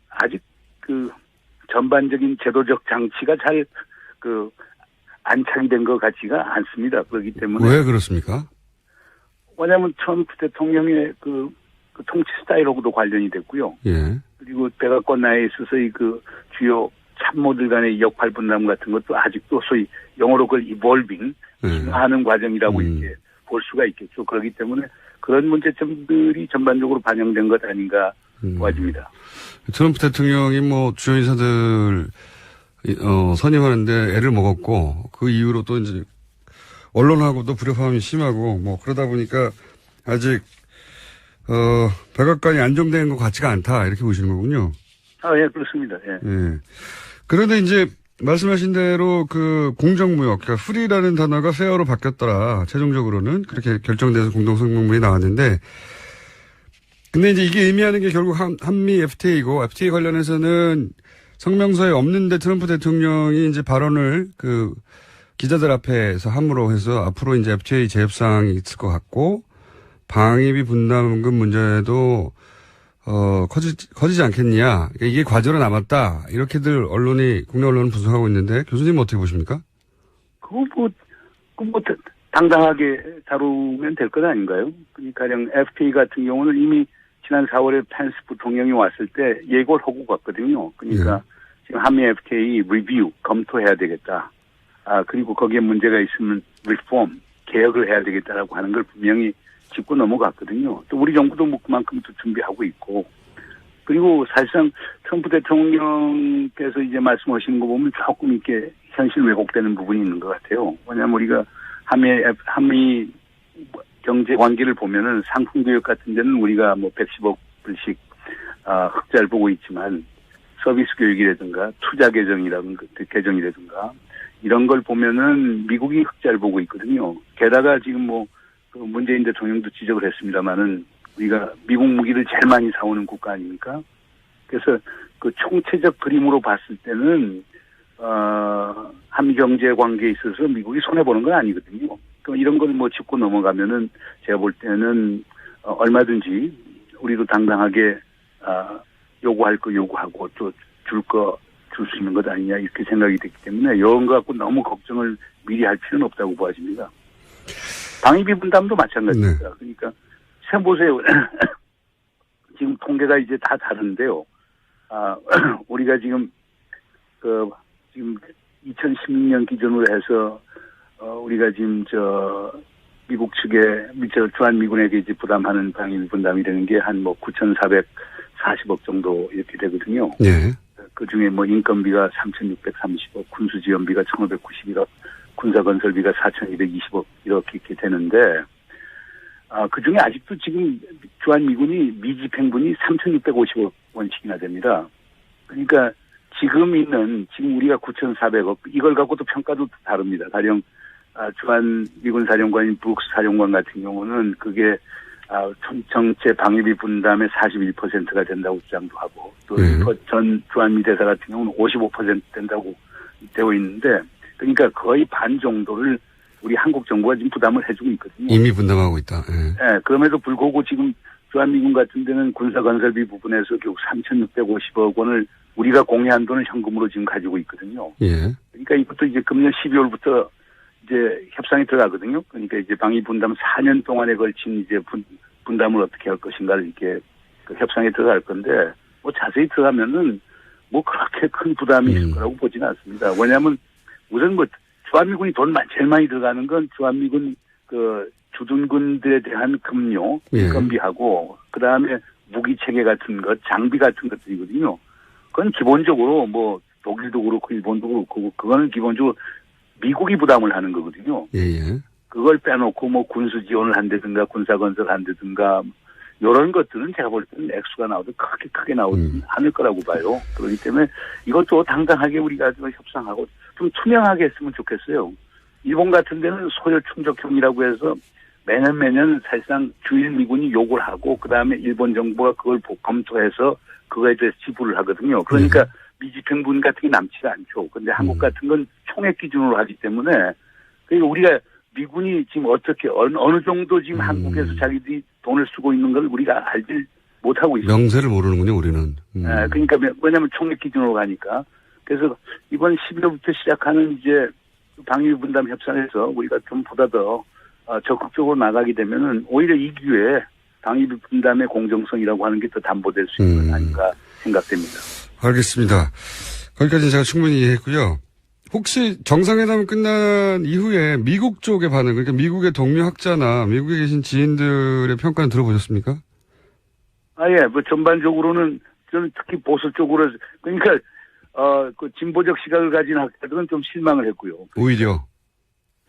아직 전반적인 제도적 장치가 잘 안착이 된 것 같지가 않습니다. 그렇기 때문에. 왜 그렇습니까? 왜냐하면 트럼프 대통령의 그 통치 스타일하고도 관련이 됐고요. 예. 그리고 백악관 내에 있어서의 그 주요 참모들 간의 역할 분담 같은 것도 아직도 소위 영어로 그걸 evolving, 진화하는 과정이라고 이렇게 볼 수가 있겠죠. 그렇기 때문에 그런 문제점들이 전반적으로 반영된 것 아닌가 보아집니다. 트럼프 대통령이 뭐 주요 인사들 선임하는데 애를 먹었고 그 이후로 또 이제 언론하고도 불협화음이 심하고 뭐 그러다 보니까 아직 백악관이 안정된 것 같지가 않다 이렇게 보시는 거군요. 예, 그렇습니다. 예. 예. 그런데 이제 말씀하신 대로 그 공정무역, 그러니까 프리라는 단어가 페어로 바뀌었더라. 최종적으로는 그렇게 결정돼서 공동성명문이 나왔는데, 근데 이제 이게 의미하는 게 결국 한미 FTA이고, FTA 관련해서는 성명서에 없는데 트럼프 대통령이 이제 발언을 그 기자들 앞에서 함으로 해서 앞으로 이제 FTA 재협상이 있을 것 같고, 방위비 분담금 문제도 커지지 않겠냐. 그러니까 이게 과제로 남았다. 이렇게들 국내 언론은 분석하고 있는데, 교수님은 어떻게 보십니까? 그거 당당하게 다루면 될 것 아닌가요? 그러니까 가령 FTA 같은 경우는 이미 지난 4월에 펜스 부통령이 왔을 때 예고를 하고 갔거든요. 그러니까 지금 한미 FTA 리뷰, 검토해야 되겠다. 그리고 거기에 문제가 있으면 리폼, 개혁을 해야 되겠다라고 하는 걸 분명히 짚고 넘어갔거든요. 또 우리 정부도 뭐 그만큼 또 준비하고 있고. 그리고 사실상 트럼프 대통령께서 이제 말씀하시는 거 보면 조금 이렇게 현실 왜곡되는 부분이 있는 것 같아요. 왜냐하면 우리가 한미 경제 관계를 보면은 상품 교육 같은 데는 우리가 뭐 110억 불씩 흑자를 보고 있지만 서비스 교육이라든가 투자 계정이라든가 이런 걸 보면은 미국이 흑자를 보고 있거든요. 게다가 지금 뭐 그 문재인 대통령도 지적을 했습니다마는 우리가 미국 무기를 제일 많이 사오는 국가 아닙니까? 그래서 그 총체적 그림으로 봤을 때는 한미 경제 관계에 있어서 미국이 손해 보는 건 아니거든요. 그럼 이런 걸 뭐 짚고 넘어가면은 제가 볼 때는 얼마든지 우리도 당당하게 요구할 거 요구하고 또 줄 수 있는 것 아니냐 이렇게 생각이 됐기 때문에 이런 거 갖고 너무 걱정을 미리 할 필요는 없다고 보아집니다. 방위비 분담도 마찬가지입니다. 네. 그러니까 xem 보세요. 지금 통계가 이제 다 다른데요. 우리가 지금 지금 2016년 기준으로 해서 우리가 지금 미국 측에 주한미군에게 이제 부담하는 방위비 분담이 되는 게 한 뭐 9,440억 정도 이렇게 되거든요. 네. 그 중에 뭐 인건비가 3,630억, 군수지원비가 1,591억, 군사건설비가 4,220억 이렇게 되는데 그 중에 아직도 지금 주한미군이 미집행분이 3,650억 원씩이나 됩니다. 그러니까 지금 우리가 9,400억 이걸 갖고도 평가도 다릅니다. 가령 주한미군 사령관인 브룩스 사령관 같은 경우는 그게 전체 방위비 분담의 41%가 된다고 주장도 하고 또 전 주한미 대사 같은 경우는 55% 된다고 되어 있는데 그러니까 거의 반 정도를 우리 한국 정부가 지금 부담을 해주고 있거든요. 이미 분담하고 있다. 네, 그럼에도 불구하고 지금 주한미군 같은 데는 군사건설비 부분에서 결국 3,650억 원을 우리가 공유한 돈을 현금으로 지금 가지고 있거든요. 예. 그러니까 이것도 이제 금년 12월부터 이제 협상이 들어가거든요. 그러니까 이제 방위 분담 4년 동안에 걸친 이제 분담을 어떻게 할 것인가를 이렇게 그 협상에 들어갈 건데 뭐 자세히 들어가면은 뭐 그렇게 큰 부담이 있을 거라고 보지는 않습니다. 왜냐하면 우선 뭐 주한미군이 돈 제일 많이 들어가는 건 주한미군 그 주둔군들에 대한 급료, 인건비하고 그다음에 무기 체계 같은 것, 장비 같은 것들이거든요. 그건 기본적으로 뭐 독일도 그렇고 일본도 그렇고 그거는 기본적으로 미국이 부담을 하는 거거든요. 예. 그걸 빼놓고 뭐 군수 지원을 한다든가 군사 건설 한다든가 이런 것들은 제가 볼 때는 액수가 나오도 그렇게 크게 나오지 않을 거라고 봐요. 그렇기 때문에 이것도 당당하게 우리가 좀 협상하고 좀 투명하게 했으면 좋겠어요. 일본 같은 데는 소요 충족형이라고 해서 매년 사실상 주일 미군이 요구를 하고 그다음에 일본 정부가 그걸 검토해서 그거에 대해서 지불을 하거든요. 그러니까 미집행분 같은 게 남지가 않죠. 근데 한국 같은 건 총액 기준으로 하기 때문에 그러니까 우리가 미군이 지금 어떻게 어느 정도 지금 한국에서 자기들이 돈을 쓰고 있는 걸 우리가 알지 못하고 있어요. 명세를 모르는군요, 우리는. 네, 그러니까 왜냐하면 총액 기준으로 가니까. 그래서 이번 11월부터 시작하는 이제 방위 분담 협상에서 우리가 좀 보다 더 적극적으로 나가게 되면은 오히려 이 기회에 방위 분담의 공정성이라고 하는 게 더 담보될 수 있는 것 아닌가 생각됩니다. 알겠습니다. 거기까지는 제가 충분히 이해했고요. 혹시 정상회담 끝난 이후에 미국 쪽의 반응, 그러니까 미국의 동료 학자나 미국에 계신 지인들의 평가는 들어보셨습니까? 예, 뭐 전반적으로는 저는 특히 보수 쪽으로 그러니까 그 진보적 시각을 가진 학자들은 좀 실망을 했고요. 오히려.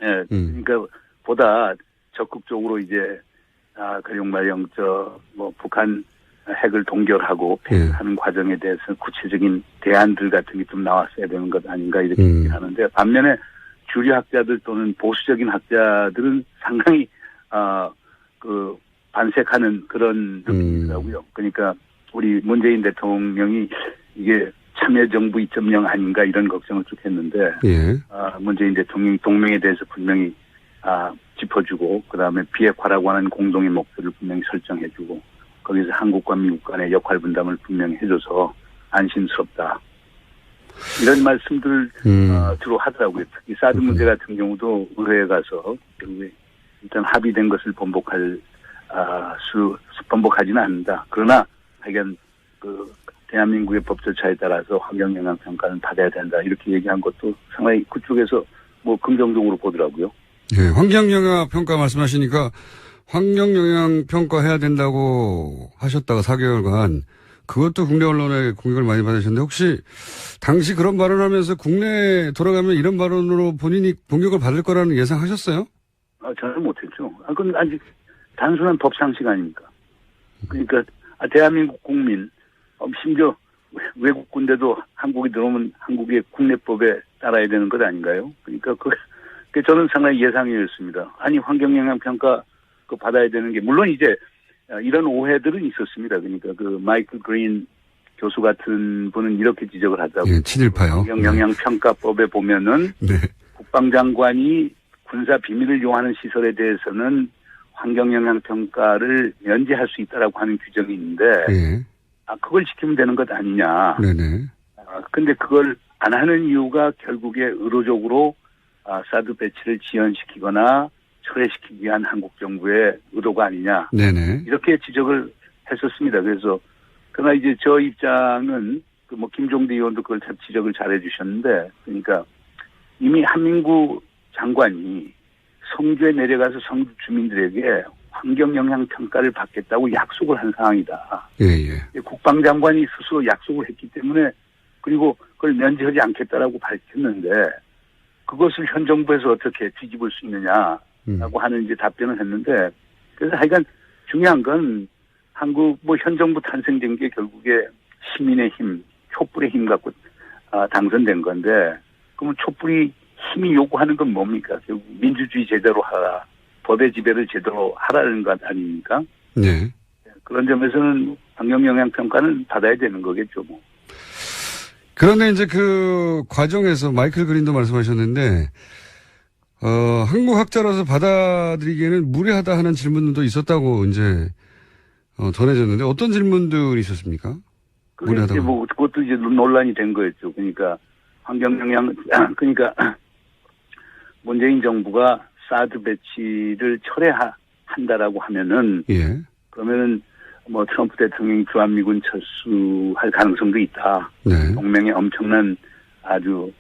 예, 그러니까 보다 적극적으로 이제 가령말령 뭐 북한 핵을 동결하고 폐기하는 과정에 대해서 구체적인 대안들 같은 게 좀 나왔어야 되는 것 아닌가 이렇게 얘기하는데 반면에 주류 학자들 또는 보수적인 학자들은 상당히 그 반색하는 그런 느낌이더라고요. 그러니까 우리 문재인 대통령이 이게 참여정부 2.0 아닌가 이런 걱정을 쭉 했는데 문재인 대통령이 동맹에 대해서 분명히 짚어주고 그다음에 비핵화라고 하는 공동의 목표를 분명히 설정해주고 거기서 한국과 미국 간의 역할 분담을 분명히 해줘서 안심스럽다. 이런 말씀들을 주로 하더라고요. 특히 사드 문제 같은 경우도 의회에 가서 결국에 일단 합의된 것을 번복하지는 않는다. 그러나 하여간 그 대한민국의 법 절차에 따라서 환경영향평가는 받아야 된다. 이렇게 얘기한 것도 상당히 그쪽에서 뭐 긍정적으로 보더라고요. 예, 환경영향평가 말씀하시니까 환경영향평가 해야 된다고 하셨다가 4개월간 그것도 국내 언론에 공격을 많이 받으셨는데 혹시 당시 그런 발언하면서 국내에 돌아가면 이런 발언으로 본인이 공격을 받을 거라는 예상하셨어요? 저는 못했죠. 그건 아직 단순한 법상식 아닙니까? 그러니까 대한민국 국민 심지어 외국 군대도 한국이 들어오면 한국의 국내법에 따라야 되는 것 아닌가요? 그러니까 그 저는 상당히 예상이었습니다. 아니 환경영향평가 받아야 되는 게 물론 이제 이런 오해들은 있었습니다. 그러니까 그 마이클 그린 교수 같은 분은 이렇게 지적을 하더라고요. 예, 친일파요. 환경영향평가법에 보면은 국방장관이 군사 비밀을 요하는 시설에 대해서는 환경영향평가를 면제할 수 있다라고 하는 규정이 있는데 그걸 지키면 되는 것 아니냐. 네네. 근데 그걸 안 하는 이유가 결국에 의도적으로 사드 배치를 지연시키거나 철회시키기 위한 한국 정부의 의도가 아니냐. 네네. 이렇게 지적을 했었습니다. 그래서 그러나 이제 저 입장은 뭐 김종대 의원도 그걸 참 지적을 잘해 주셨는데 그러니까 이미 한민구 장관이 성주에 내려가서 성주 주민들에게 환경영향평가를 받겠다고 약속을 한 상황이다. 국방장관이 스스로 약속을 했기 때문에 그리고 그걸 면제하지 않겠다라고 밝혔는데 그것을 현 정부에서 어떻게 뒤집을 수 있느냐라고 하는 이제 답변을 했는데 그래서 하여간 중요한 건 한국 현 정부 탄생된 게 결국에 시민의 힘, 촛불의 힘 갖고 당선된 건데 그러면 촛불이 힘이 요구하는 건 뭡니까? 결국 민주주의 제대로 하라, 법의 지배를 제대로 하라는 것 아닙니까? 네. 그런 점에서는 환경영향평가는 받아야 되는 거겠죠, 뭐. 그런데 이제 그 과정에서 마이클 그린도 말씀하셨는데, 한국 학자라서 받아들이기에는 무례하다 하는 질문도 있었다고 이제, 전해졌는데 어떤 질문들이 있었습니까? 그게 이제 뭐, 그것도 이제 논란이 된 거였죠. 그러니까 그러니까 문재인 정부가 사드 배치를 철회한다라고 하면은, 그러면은 뭐 트럼프 대통령이 주한미군 철수할 가능성도 있다. 동맹에 엄청난 아주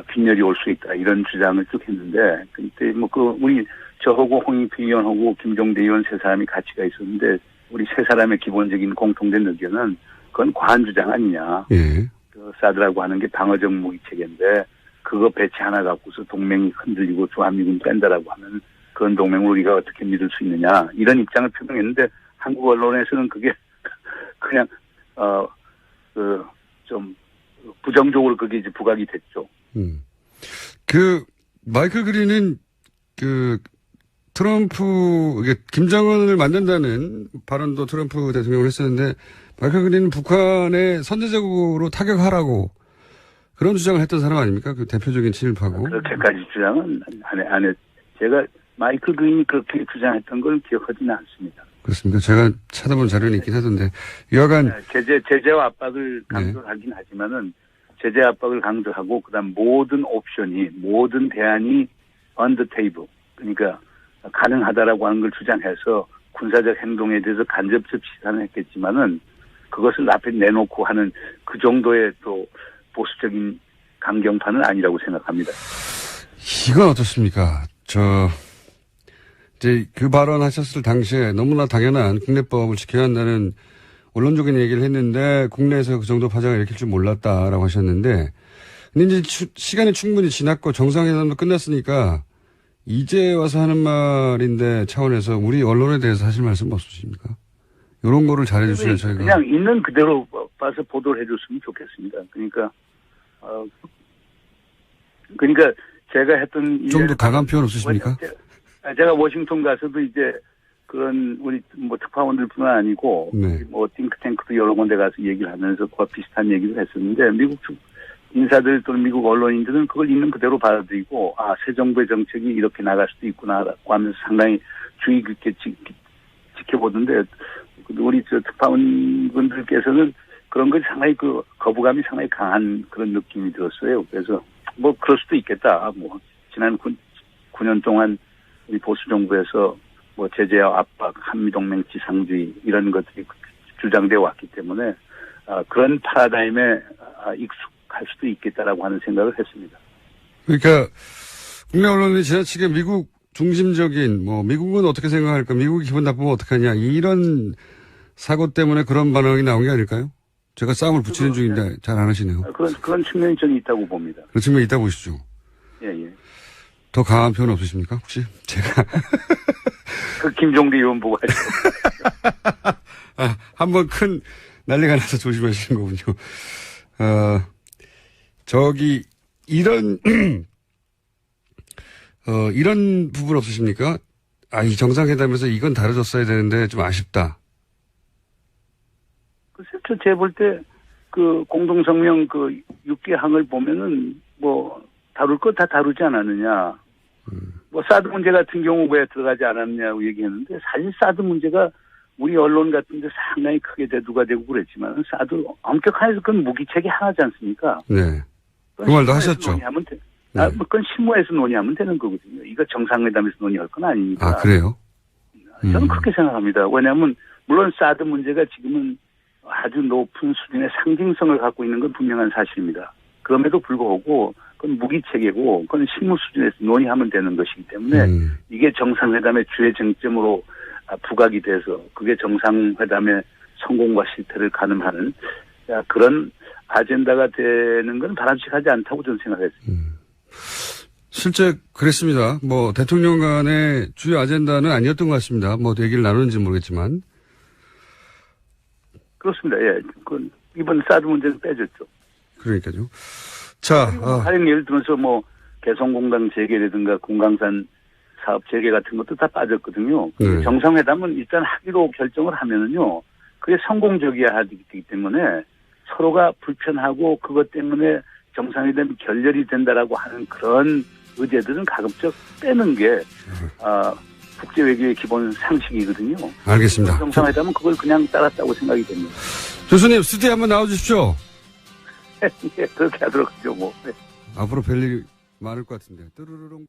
빈혈이 올 수 있다. 이런 주장을 쭉 했는데 그때 뭐 우리 저하고 홍익표 의원하고 김종대 의원 세 사람이 같이 가 있었는데 우리 세 사람의 기본적인 공통된 의견은 그건 과한 주장 아니냐. 그 사드라고 하는 게 방어적 무기 체계인데 그거 배치 하나 갖고서 동맹이 흔들리고 주한미군 뺀다라고 하면 그건 동맹을 우리가 어떻게 믿을 수 있느냐. 이런 입장을 표명했는데 한국 언론에서는 그게 그냥 좀 부정적으로 그게 이제 부각이 됐죠. 그 마이클 그린은 그 트럼프 김정은을 만든다는 발언도 트럼프 대통령을 했었는데 마이클 그린은 북한의 선제적으로 타격하라고 그런 주장을 했던 사람 아닙니까? 그 대표적인 친일파고. 그렇게까지 주장은 안 했. 제가 마이클 그린이 그렇게 주장했던 걸 기억하지는 않습니다. 그렇습니까? 제가 찾아본 자료는 있긴 하던데 여하간 제재와 압박을 강조하긴 하지만은 제재 압박을 강조하고 그다음 모든 대안이 on the table, 그러니까 가능하다라고 하는 걸 주장해서 군사적 행동에 대해서 간접적 시사는 했겠지만은 그것을 앞에 내놓고 하는 그 정도의 또 보수적인 강경파는 아니라고 생각합니다. 이건 어떻습니까? 이제 그 발언하셨을 당시에 너무나 당연한 국내법을 지켜야 한다는 원론적인 얘기를 했는데 국내에서 그 정도 파장을 일으킬 줄 몰랐다라고 하셨는데 근데 이제 시간이 충분히 지났고 정상회담도 끝났으니까 이제 와서 하는 말인데 차원에서 우리 언론에 대해서 하실 말씀 없으십니까? 이런 거를 잘해주시면 저희가. 그냥 있는 그대로 봐서 보도를 해줬으면 좋겠습니다. 그러니까 제가 했던. 좀 더 강한 표현 없으십니까? 제가 워싱턴 가서도 이제 그런 우리 뭐 특파원들뿐만 아니고 네. 뭐 띵크탱크도 여러 군데 가서 얘기를 하면서 그와 비슷한 얘기를 했었는데 미국 인사들 또는 미국 언론인들은 그걸 있는 그대로 받아들이고 새 정부의 정책이 이렇게 나갈 수도 있구나라고 하면서 상당히 주의 깊게 지켜보던데 우리 특파원분들께서는 그런 것이 상당히 그 거부감이 상당히 강한 그런 느낌이 들었어요. 그래서 뭐 그럴 수도 있겠다. 뭐 지난 9년 동안 우리 보수 정부에서 뭐 제재와 압박, 한미동맹 지상주의 이런 것들이 주장되어 왔기 때문에 그런 파라다임에 익숙할 수도 있겠다라고 하는 생각을 했습니다. 그러니까 국내 언론이 지나치게 미국 중심적인 미국은 어떻게 생각할까, 미국이 기분 나쁘면 어떡하냐 이런 사고 때문에 그런 반응이 나온 게 아닐까요? 제가 싸움을 붙이는 중인데 잘 안 하시네요. 그런 측면이 저는 있다고 봅니다. 그런 측면이 있다고 보시죠. 예. 더 강한 표현 없으십니까? 혹시 제가 그 김종대 의원 보고 하죠. 한번 큰 난리가 나서 조심하시는 거군요. 이런 부분 없으십니까? 이 정상회담에서 이건 다뤄졌어야 되는데 좀 아쉽다. 글쎄요, 제가 볼 때 그 공동성명 그 6개 항을 보면은 다룰 거 다 다루지 않았느냐. 사드 문제 같은 경우 왜 들어가지 않았느냐고 얘기했는데 사실 사드 문제가 우리 언론 같은 데 상당히 크게 대두가 되고 그랬지만 사드 엄격한에서 그건 무기체계 하나지 않습니까? 네. 그 말도 하셨죠. 그건 실무에서 논의하면 되는 거거든요. 이거 정상회담에서 논의할 건 아니니까. 그래요? 저는 그렇게 생각합니다. 왜냐하면 물론 사드 문제가 지금은 아주 높은 수준의 상징성을 갖고 있는 건 분명한 사실입니다. 그럼에도 불구하고 그건 무기체계고 그건 실무 수준에서 논의하면 되는 것이기 때문에 이게 정상회담의 주요 쟁점으로 부각이 돼서 그게 정상회담의 성공과 실패를 가늠하는 그런 아젠다가 되는 건 바람직하지 않다고 저는 생각했습니다. 실제 그랬습니다. 대통령 간의 주요 아젠다는 아니었던 것 같습니다. 얘기를 나누는지 모르겠지만. 그렇습니다. 예. 이번 사드 문제는 빼졌죠. 그러니까요. 자. 다른 예를 들어서 개성공단 재개라든가 금강산 사업 재개 같은 것도 다 빠졌거든요. 네. 정상회담은 일단 하기로 결정을 하면은요. 그게 성공적이어야 하기 때문에 서로가 불편하고 그것 때문에 정상회담이 결렬이 된다라고 하는 그런 의제들은 가급적 빼는 게 국제외교의 기본 상식이거든요. 알겠습니다. 정상회담은 그걸 그냥 따랐다고 생각이 됩니다. 교수님 스튜디오에 한번 나와주십시오. 예, 그렇게 하도록 하죠. 네. 앞으로 별일이 많을 것 같은데. 뚜루루룽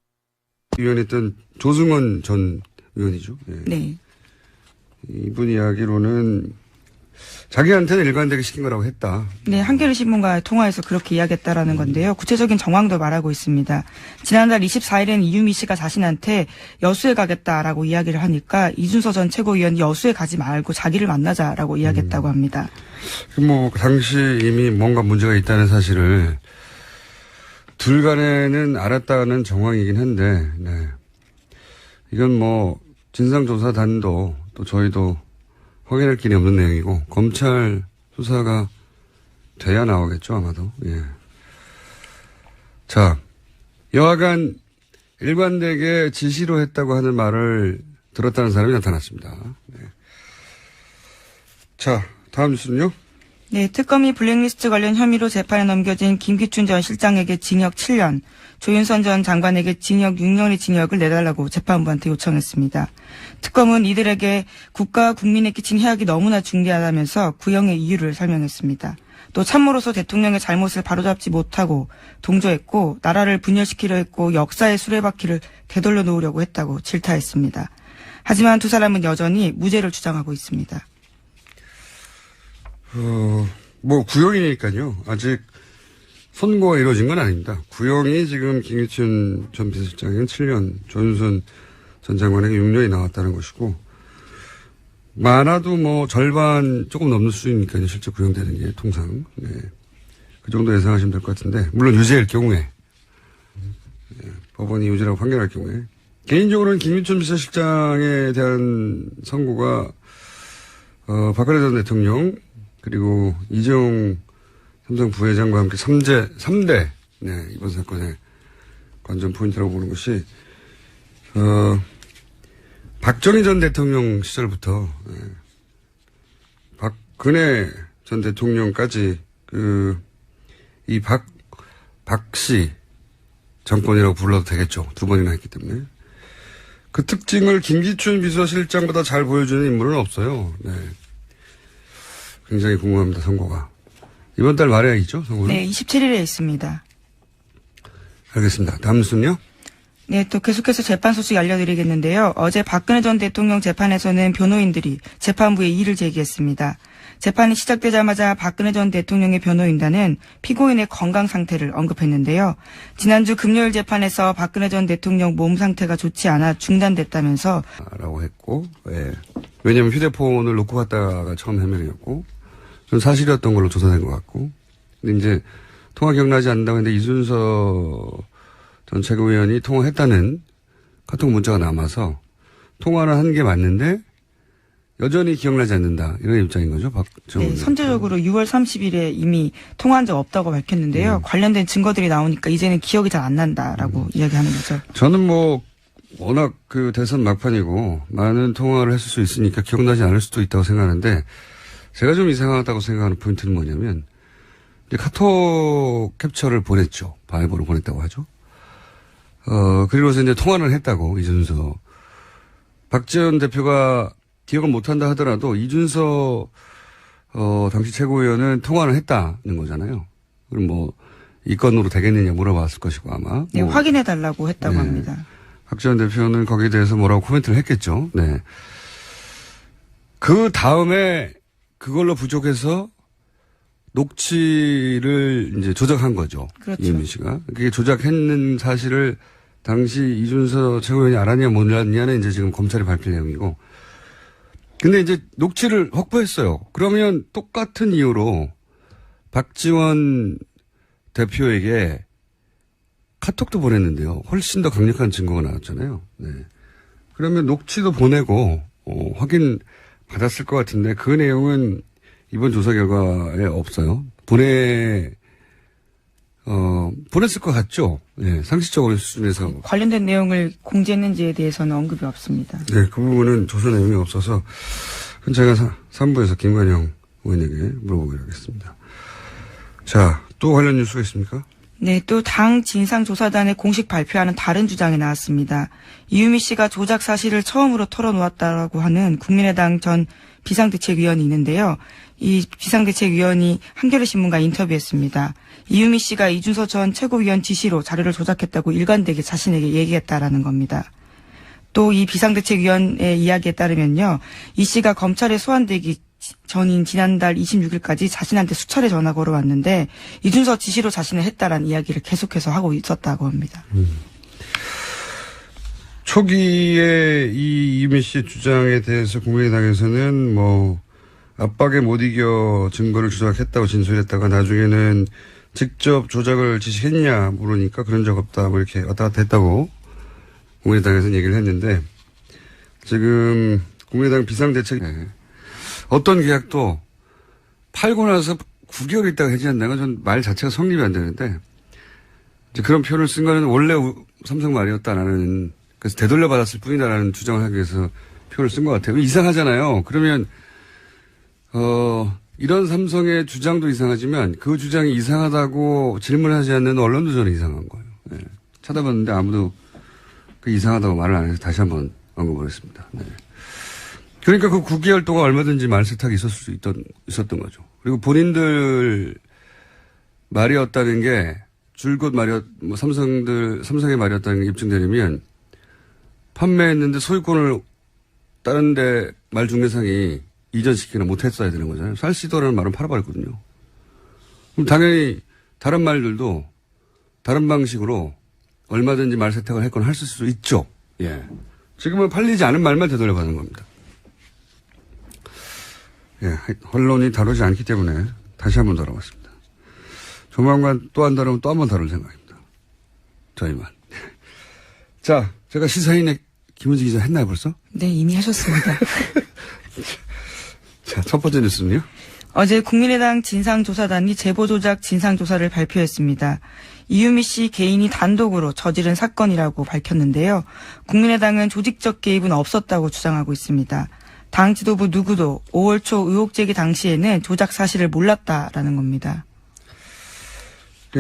위원했던 조승원 전 의원이죠. 예. 네. 이분 이야기로는 자기한테는 일관되게 시킨 거라고 했다. 네, 한겨레 신문과 통화해서 그렇게 이야기했다라는 건데요. 구체적인 정황도 말하고 있습니다. 지난달 24일에는 이유미 씨가 자신한테 여수에 가겠다라고 이야기를 하니까 이준서 전 최고위원이 여수에 가지 말고 자기를 만나자라고 이야기했다고 합니다. 당시 이미 뭔가 문제가 있다는 사실을 둘 간에는 알았다는 정황이긴 한데, 네. 이건 진상조사단도 또 저희도 확인할 길이 없는 내용이고, 검찰 수사가 돼야 나오겠죠, 아마도. 예. 자, 여하간 일관되게 지시로 했다고 하는 말을 들었다는 사람이 나타났습니다. 네. 자, 다음 뉴스는요? 네, 특검이 블랙리스트 관련 혐의로 재판에 넘겨진 김기춘 전 실장에게 징역 7년, 조윤선 전 장관에게 징역 6년의 징역을 내달라고 재판부한테 요청했습니다. 특검은 이들에게 국가와 국민에 끼친 해악이 너무나 중대하다면서 구형의 이유를 설명했습니다. 또 참모로서 대통령의 잘못을 바로잡지 못하고 동조했고 나라를 분열시키려 했고 역사의 수레바퀴를 되돌려 놓으려고 했다고 질타했습니다. 하지만 두 사람은 여전히 무죄를 주장하고 있습니다. 뭐 구형이니까요. 아직 선고가 이루어진 건 아닙니다. 구형이 지금 김기춘 전 비서실장에게는 7년, 조윤선 전 장관에게 6년이 나왔다는 것이고, 많아도 뭐 절반 조금 넘는 수준이니까요. 실제 구형되는 게 통상. 네. 그 정도 예상하시면 될 것 같은데, 물론 유죄일 경우에, 네. 법원이 유죄라고 판결할 경우에. 개인적으로는 김기춘 비서실장에 대한 선고가 박근혜 전 대통령 그리고 이재용 삼성 부회장과 함께 3대, 네, 이번 사건의 관전 포인트라고 보는 것이, 박정희 전 대통령 시절부터, 네, 박근혜 전 대통령까지, 이 박씨 정권이라고 불러도 되겠죠. 두 번이나 했기 때문에. 그 특징을 김기춘 비서실장보다 잘 보여주는 인물은 없어요. 네. 굉장히 궁금합니다, 선고가. 이번 달 말에 있죠, 선고는? 네, 27일에 있습니다. 알겠습니다. 다음 순요? 네, 또 계속해서 재판 소식 알려드리겠는데요. 어제 박근혜 전 대통령 재판에서는 변호인들이 재판부에 이의를 제기했습니다. 재판이 시작되자마자 박근혜 전 대통령의 변호인단은 피고인의 건강 상태를 언급했는데요. 지난주 금요일 재판에서 박근혜 전 대통령 몸 상태가 좋지 않아 중단됐다면서 라고 했고, 예. 왜냐면 휴대폰을 놓고 갔다가 처음 해명이었고, 좀 사실이었던 걸로 조사된 것 같고, 근데 이제 통화 기억나지 않는다고 했는데 이준서 전 최고위원이 통화했다는 카톡 문자가 남아서 통화를 한 게 맞는데 여전히 기억나지 않는다. 이런 입장인 거죠. 네, 선제적으로 6월 30일에 이미 통화한 적 없다고 밝혔는데요. 관련된 증거들이 나오니까 이제는 기억이 잘 안 난다라고 이야기하는 거죠. 저는 뭐 워낙 그 대선 막판이고 많은 통화를 했을 수 있으니까 기억나지 않을 수도 있다고 생각하는데 제가 좀 이상하다고 생각하는 포인트는 뭐냐면 이제 카톡 캡처를 보냈죠. 바이버로 보냈다고 하죠. 그리고서 이제 통화를 했다고 이준서. 박지원 대표가 기억을 못한다 하더라도 이준서 당시 최고위원은 통화를 했다는 거잖아요. 그럼 뭐 이 건으로 되겠느냐 물어봤을 것이고 아마. 네, 확인해달라고 했다고 네. 합니다. 박지원 대표는 거기에 대해서 뭐라고 코멘트를 했겠죠. 네. 그 다음에 그걸로 부족해서 녹취를 이제 조작한 거죠. 그렇죠. 이은미 씨가. 그게 조작했는 사실을 당시 이준서 최고위원이 알았냐 몰랐냐는 이제 지금 검찰이 밝힐 내용이고. 근데 이제 녹취를 확보했어요. 그러면 똑같은 이유로 박지원 대표에게 카톡도 보냈는데요. 훨씬 더 강력한 증거가 나왔잖아요. 네. 그러면 녹취도 보내고 확인 받았을 것 같은데 그 내용은 이번 조사 결과에 없어요. 보냈을 것 같죠. 네, 상식적으로 수준에서. 관련된 내용을 공개했는지에 대해서는 언급이 없습니다. 네, 그 부분은 조사 내용이 없어서 그건 제가 3부에서 김관영 의원에게 물어보기로 하겠습니다. 자, 또 관련 뉴스가 있습니까? 네, 또 당 진상조사단의 공식 발표하는 다른 주장이 나왔습니다. 이유미 씨가 조작 사실을 처음으로 털어놓았다라고 하는 국민의당 전 비상대책위원이 있는데요. 이 비상대책위원이 한겨레 신문과 인터뷰했습니다. 이유미 씨가 이준서 전 최고위원 지시로 자료를 조작했다고 일관되게 자신에게 얘기했다라는 겁니다. 또 이 비상대책위원의 이야기에 따르면요. 이 씨가 검찰에 소환되기 전인 지난달 26일까지 자신한테 수차례 전화 걸어왔는데 이준서 지시로 자신을 했다라는 이야기를 계속해서 하고 있었다고 합니다. 초기에 이 이유미 씨 주장에 대해서 국민의당에서는 뭐 압박에 못 이겨 증거를 조작했다고 진술했다가 나중에는 직접 조작을 지시했냐 물으니까 그런 적 없다 뭐 이렇게 왔다 갔다 했다고 국민의당에서는 얘기를 했는데 지금 국민의당 비상대책 어떤 계약도 팔고 나서 9개월 있다가 해지한다는 건 전 말 자체가 성립이 안 되는데 이제 그런 표현을 쓴 거는 원래 삼성 말이었다라는 그래서 되돌려 받았을 뿐이다라는 주장을 하기 위해서 표현을 쓴 것 같아요. 이상하잖아요. 그러면 이런 삼성의 주장도 이상하지만 그 주장이 이상하다고 질문하지 않는 언론도 저는 이상한 거예요. 네. 찾아봤는데 아무도 그 이상하다고 말을 안 해서 다시 한번 언급을 했습니다. 네. 그러니까 그 9개월 동안 얼마든지 말 세탁이 있었던 거죠. 그리고 본인들 말이었다는 게 줄곧 삼성의 말이었다는 게 입증되려면 판매했는데 소유권을 다른 데 말중개상이 이전시키거나 못했어야 되는 거잖아요. 살시도라는 말은 팔아버렸거든요. 그럼 당연히 다른 말들도 다른 방식으로 얼마든지 말 세탁을 했거나 할 수도 있죠. 예. 지금은 팔리지 않은 말만 되돌려받는 겁니다. 예. 언론이 다루지 않기 때문에 다시 한번 다뤄봤습니다. 조만간 또 안 다루면 또 한 번 다룰 생각입니다. 저희만. 자, 제가 시사인의 김은지 기자 했나요 벌써? 네, 이미 하셨습니다. 자, 첫 번째 뉴스는요? 어제 국민의당 진상조사단이 제보조작 진상조사를 발표했습니다. 이유미 씨 개인이 단독으로 저지른 사건이라고 밝혔는데요. 국민의당은 조직적 개입은 없었다고 주장하고 있습니다. 당 지도부 누구도 5월 초 의혹 제기 당시에는 조작 사실을 몰랐다라는 겁니다.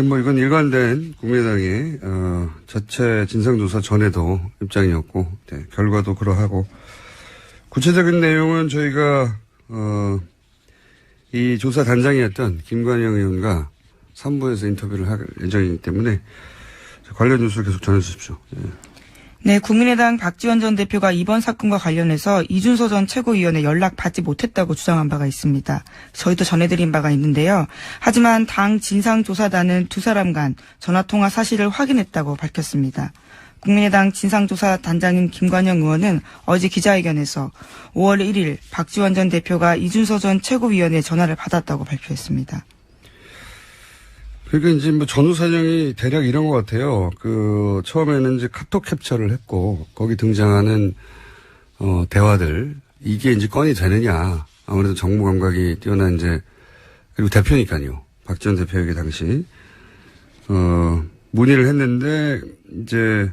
뭐 이건 일관된 국민의당의 자체 진상조사 전에도 입장이었고, 네, 결과도 그러하고, 구체적인 내용은 저희가 이 조사 단장이었던 김관영 의원과 3부에서 인터뷰를 할 예정이기 때문에 관련 뉴스를 계속 전해주십시오. 네. 네, 국민의당 박지원 전 대표가 이번 사건과 관련해서 이준서 전 최고위원의 연락받지 못했다고 주장한 바가 있습니다. 저희도 전해드린 바가 있는데요. 하지만 당 진상조사단은 두 사람 간 전화통화 사실을 확인했다고 밝혔습니다. 국민의당 진상조사 단장인 김관영 의원은 어제 기자회견에서 5월 1일 박지원 전 대표가 이준서 전 최고위원의 전화를 받았다고 발표했습니다. 그러니까 이제 뭐 전후 사정이 대략 이런 것 같아요. 처음에는 이제 카톡 캡처를 했고, 거기 등장하는, 대화들, 이게 이제 건이 되느냐. 아무래도 정보 감각이 뛰어난 이제, 그리고 대표니까요. 박지원 대표에게 당시, 문의를 했는데, 이제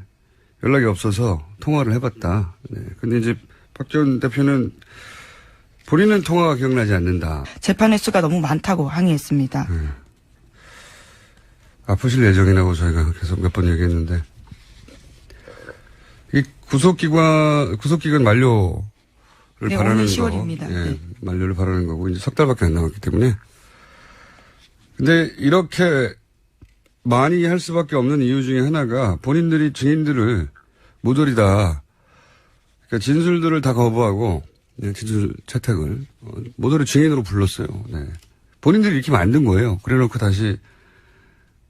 연락이 없어서 통화를 해봤다. 네. 근데 이제 박지원 대표는 본인은 통화가 기억나지 않는다. 재판 횟수가 너무 많다고 항의했습니다. 아프실 예정이라고 저희가 계속 몇 번 얘기했는데, 이 구속기간 만료를 네, 바라는 오늘 거. 10월입니다. 예, 네. 만료를 바라는 거고, 이제 석 달밖에 안 남았기 때문에. 근데 이렇게 많이 할 수밖에 없는 이유 중에 하나가 본인들이 증인들을 모조리다, 그러니까 진술들을 다 거부하고, 네, 진술 채택을, 모조리 증인으로 불렀어요. 네. 본인들이 이렇게 만든 거예요. 그래 놓고 다시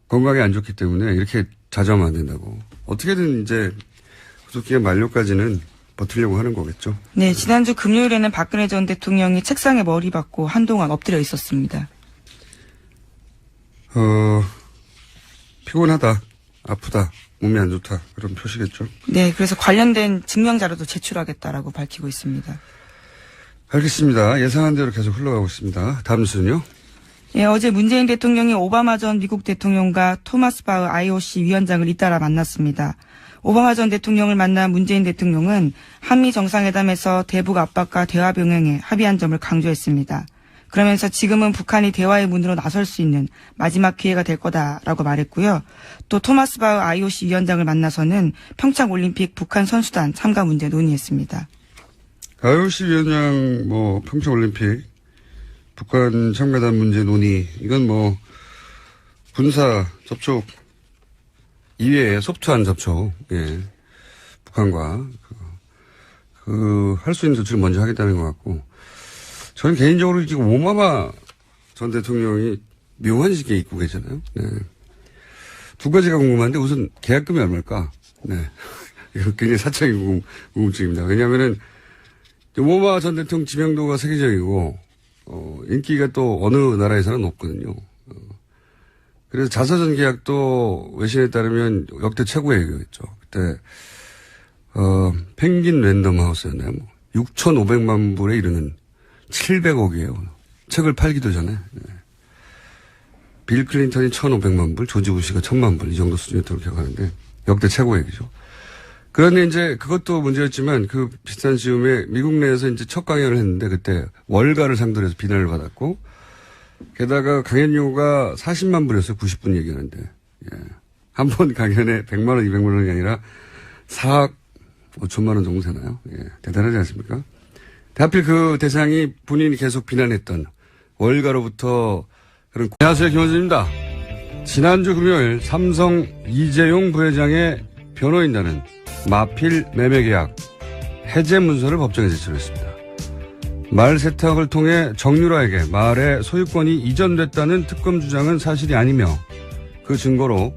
건강이 안 좋기 때문에 이렇게 자제하면 안 된다고. 어떻게든 이제 구속기간 만료까지는 버티려고 하는 거겠죠. 네, 지난주 금요일에는 박근혜 전 대통령이 책상에 머리 박고 한동안 엎드려 있었습니다. 피곤하다, 아프다, 몸이 안 좋다, 그런 표시겠죠. 네, 그래서 관련된 증명자료도 제출하겠다라고 밝히고 있습니다. 알겠습니다. 예상한 대로 계속 흘러가고 있습니다. 다음 뉴스는요? 예, 어제 문재인 대통령이 오바마 전 미국 대통령과 토마스 바흐 IOC 위원장을 잇따라 만났습니다. 오바마 전 대통령을 만난 문재인 대통령은 한미 정상회담에서 대북 압박과 대화 병행에 합의한 점을 강조했습니다. 그러면서 지금은 북한이 대화의 문으로 나설 수 있는 마지막 기회가 될 거다라고 말했고요. 또 토마스 바흐 IOC 위원장을 만나서는 평창올림픽 북한 선수단 참가 문제 논의했습니다. IOC 위원장, 평창올림픽 북한 참가단 문제 논의, 이건 군사 접촉 이외에 소프트한 접촉, 예. 북한과, 할 수 있는 조치를 먼저 하겠다는 것 같고, 저는 개인적으로 지금 오바마 전 대통령이 묘한 시기에 입고 계잖아요. 네. 두 가지가 궁금한데 우선 계약금이 얼마일까? 네. 이거 굉장히 사적인 궁금증입니다. 왜냐하면은, 오바마 전 대통령 지명도가 세계적이고, 인기가 또 어느 나라에서는 높거든요. 그래서 자서전 계약도 외신에 따르면 역대 최고액이었죠. 그때, 펭귄 랜덤 하우스였나요? 6,500만 불에 이르는 700억이에요. 책을 팔기도 전에. 네. 빌 클린턴이 1,500만 불, 조지 부시가 1,000만 불, 이 정도 수준이었다고 기억하는데, 역대 최고액이죠. 그런데 이제 그것도 문제였지만 그 비슷한 즈음에 미국 내에서 이제 첫 강연을 했는데 그때 월가를 상대로 해서 비난을 받았고 게다가 강연료가 40만 불이었어요. 90분 얘기하는데. 예. 한 번 강연에 100만 원, 200만 원이 아니라 4억 5천만 원 정도 되나요? 예. 대단하지 않습니까? 하필 그 대상이 본인이 계속 비난했던 월가로부터 그런. 안녕하세요. 김원준입니다. 지난주 금요일 삼성 이재용 부회장의 변호인단은 마필 매매계약 해제 문서를 법정에 제출했습니다. 말 세탁을 통해 정유라에게 말의 소유권이 이전됐다는 특검 주장은 사실이 아니며 그 증거로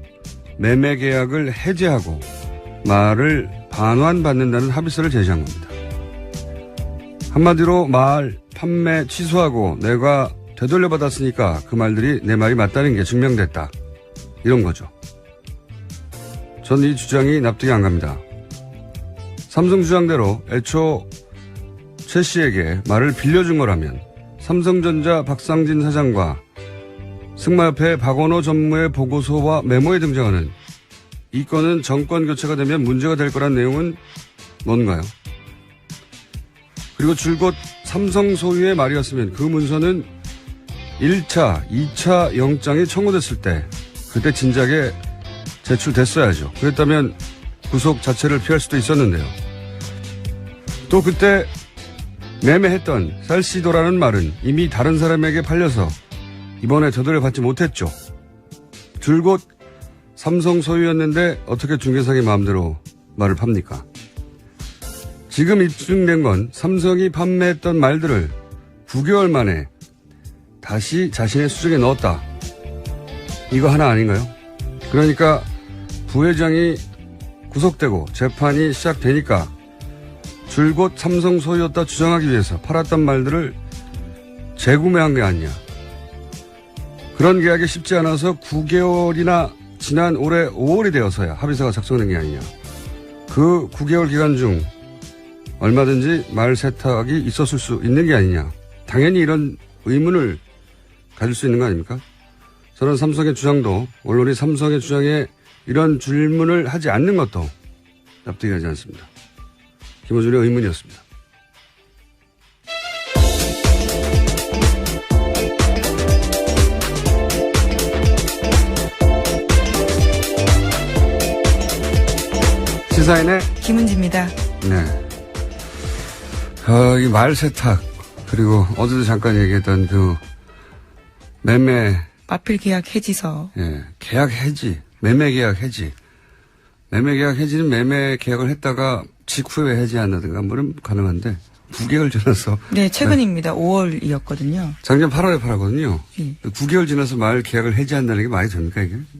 매매계약을 해제하고 말을 반환받는다는 합의서를 제시한 겁니다. 한마디로 말 판매 취소하고 내가 되돌려받았으니까 그 말들이 내 말이 맞다는 게 증명됐다. 이런 거죠. 전 이 주장이 납득이 안 갑니다. 삼성 주장대로 애초 최 씨에게 말을 빌려준 거라면 삼성전자 박상진 사장과 승마협회 박원호 전무의 보고서와 메모에 등장하는 이 건은 정권 교체가 되면 문제가 될 거란 내용은 뭔가요? 그리고 줄곧 삼성 소유의 말이었으면 그 문서는 1차, 2차 영장이 청구됐을 때 그때 진작에 제출됐어야죠. 그랬다면 구속 자체를 피할 수도 있었는데요. 또 그때 매매했던 쌀시도라는 말은 이미 다른 사람에게 팔려서 이번에 되돌려받지 못했죠. 줄곧 삼성 소유였는데 어떻게 중개상이 마음대로 말을 팝니까? 지금 입증된 건 삼성이 판매했던 말들을 9개월 만에 다시 자신의 수중에 넣었다. 이거 하나 아닌가요? 그러니까 부회장이 구속되고 재판이 시작되니까 줄곧 삼성 소유였다 주장하기 위해서 팔았던 말들을 재구매한 게 아니냐. 그런 계약이 쉽지 않아서 9개월이나 지난 올해 5월이 되어서야 합의서가 작성된 게 아니냐. 그 9개월 기간 중 얼마든지 말 세탁이 있었을 수 있는 게 아니냐. 당연히 이런 의문을 가질 수 있는 거 아닙니까? 저는 삼성의 주장도 언론이 삼성의 주장에 이런 질문을 하지 않는 것도 납득이 가지 않습니다. 김어준의 의문이었습니다. 시사인의 김은지입니다. 네. 이 말 세탁 그리고 어제도 잠깐 얘기했던 그 매매 마필 계약 해지서. 예, 계약 해지, 매매 계약 해지. 매매 계약 해지는 매매 계약을 했다가 직후에 해지한다든가 뭐는 가능한데 9개월 지나서. 네, 최근입니다. 5월이었거든요. 작년 8월에 팔았거든요. 예. 9개월 지나서 말 계약을 해지한다는 게 말이 됩니까 이게?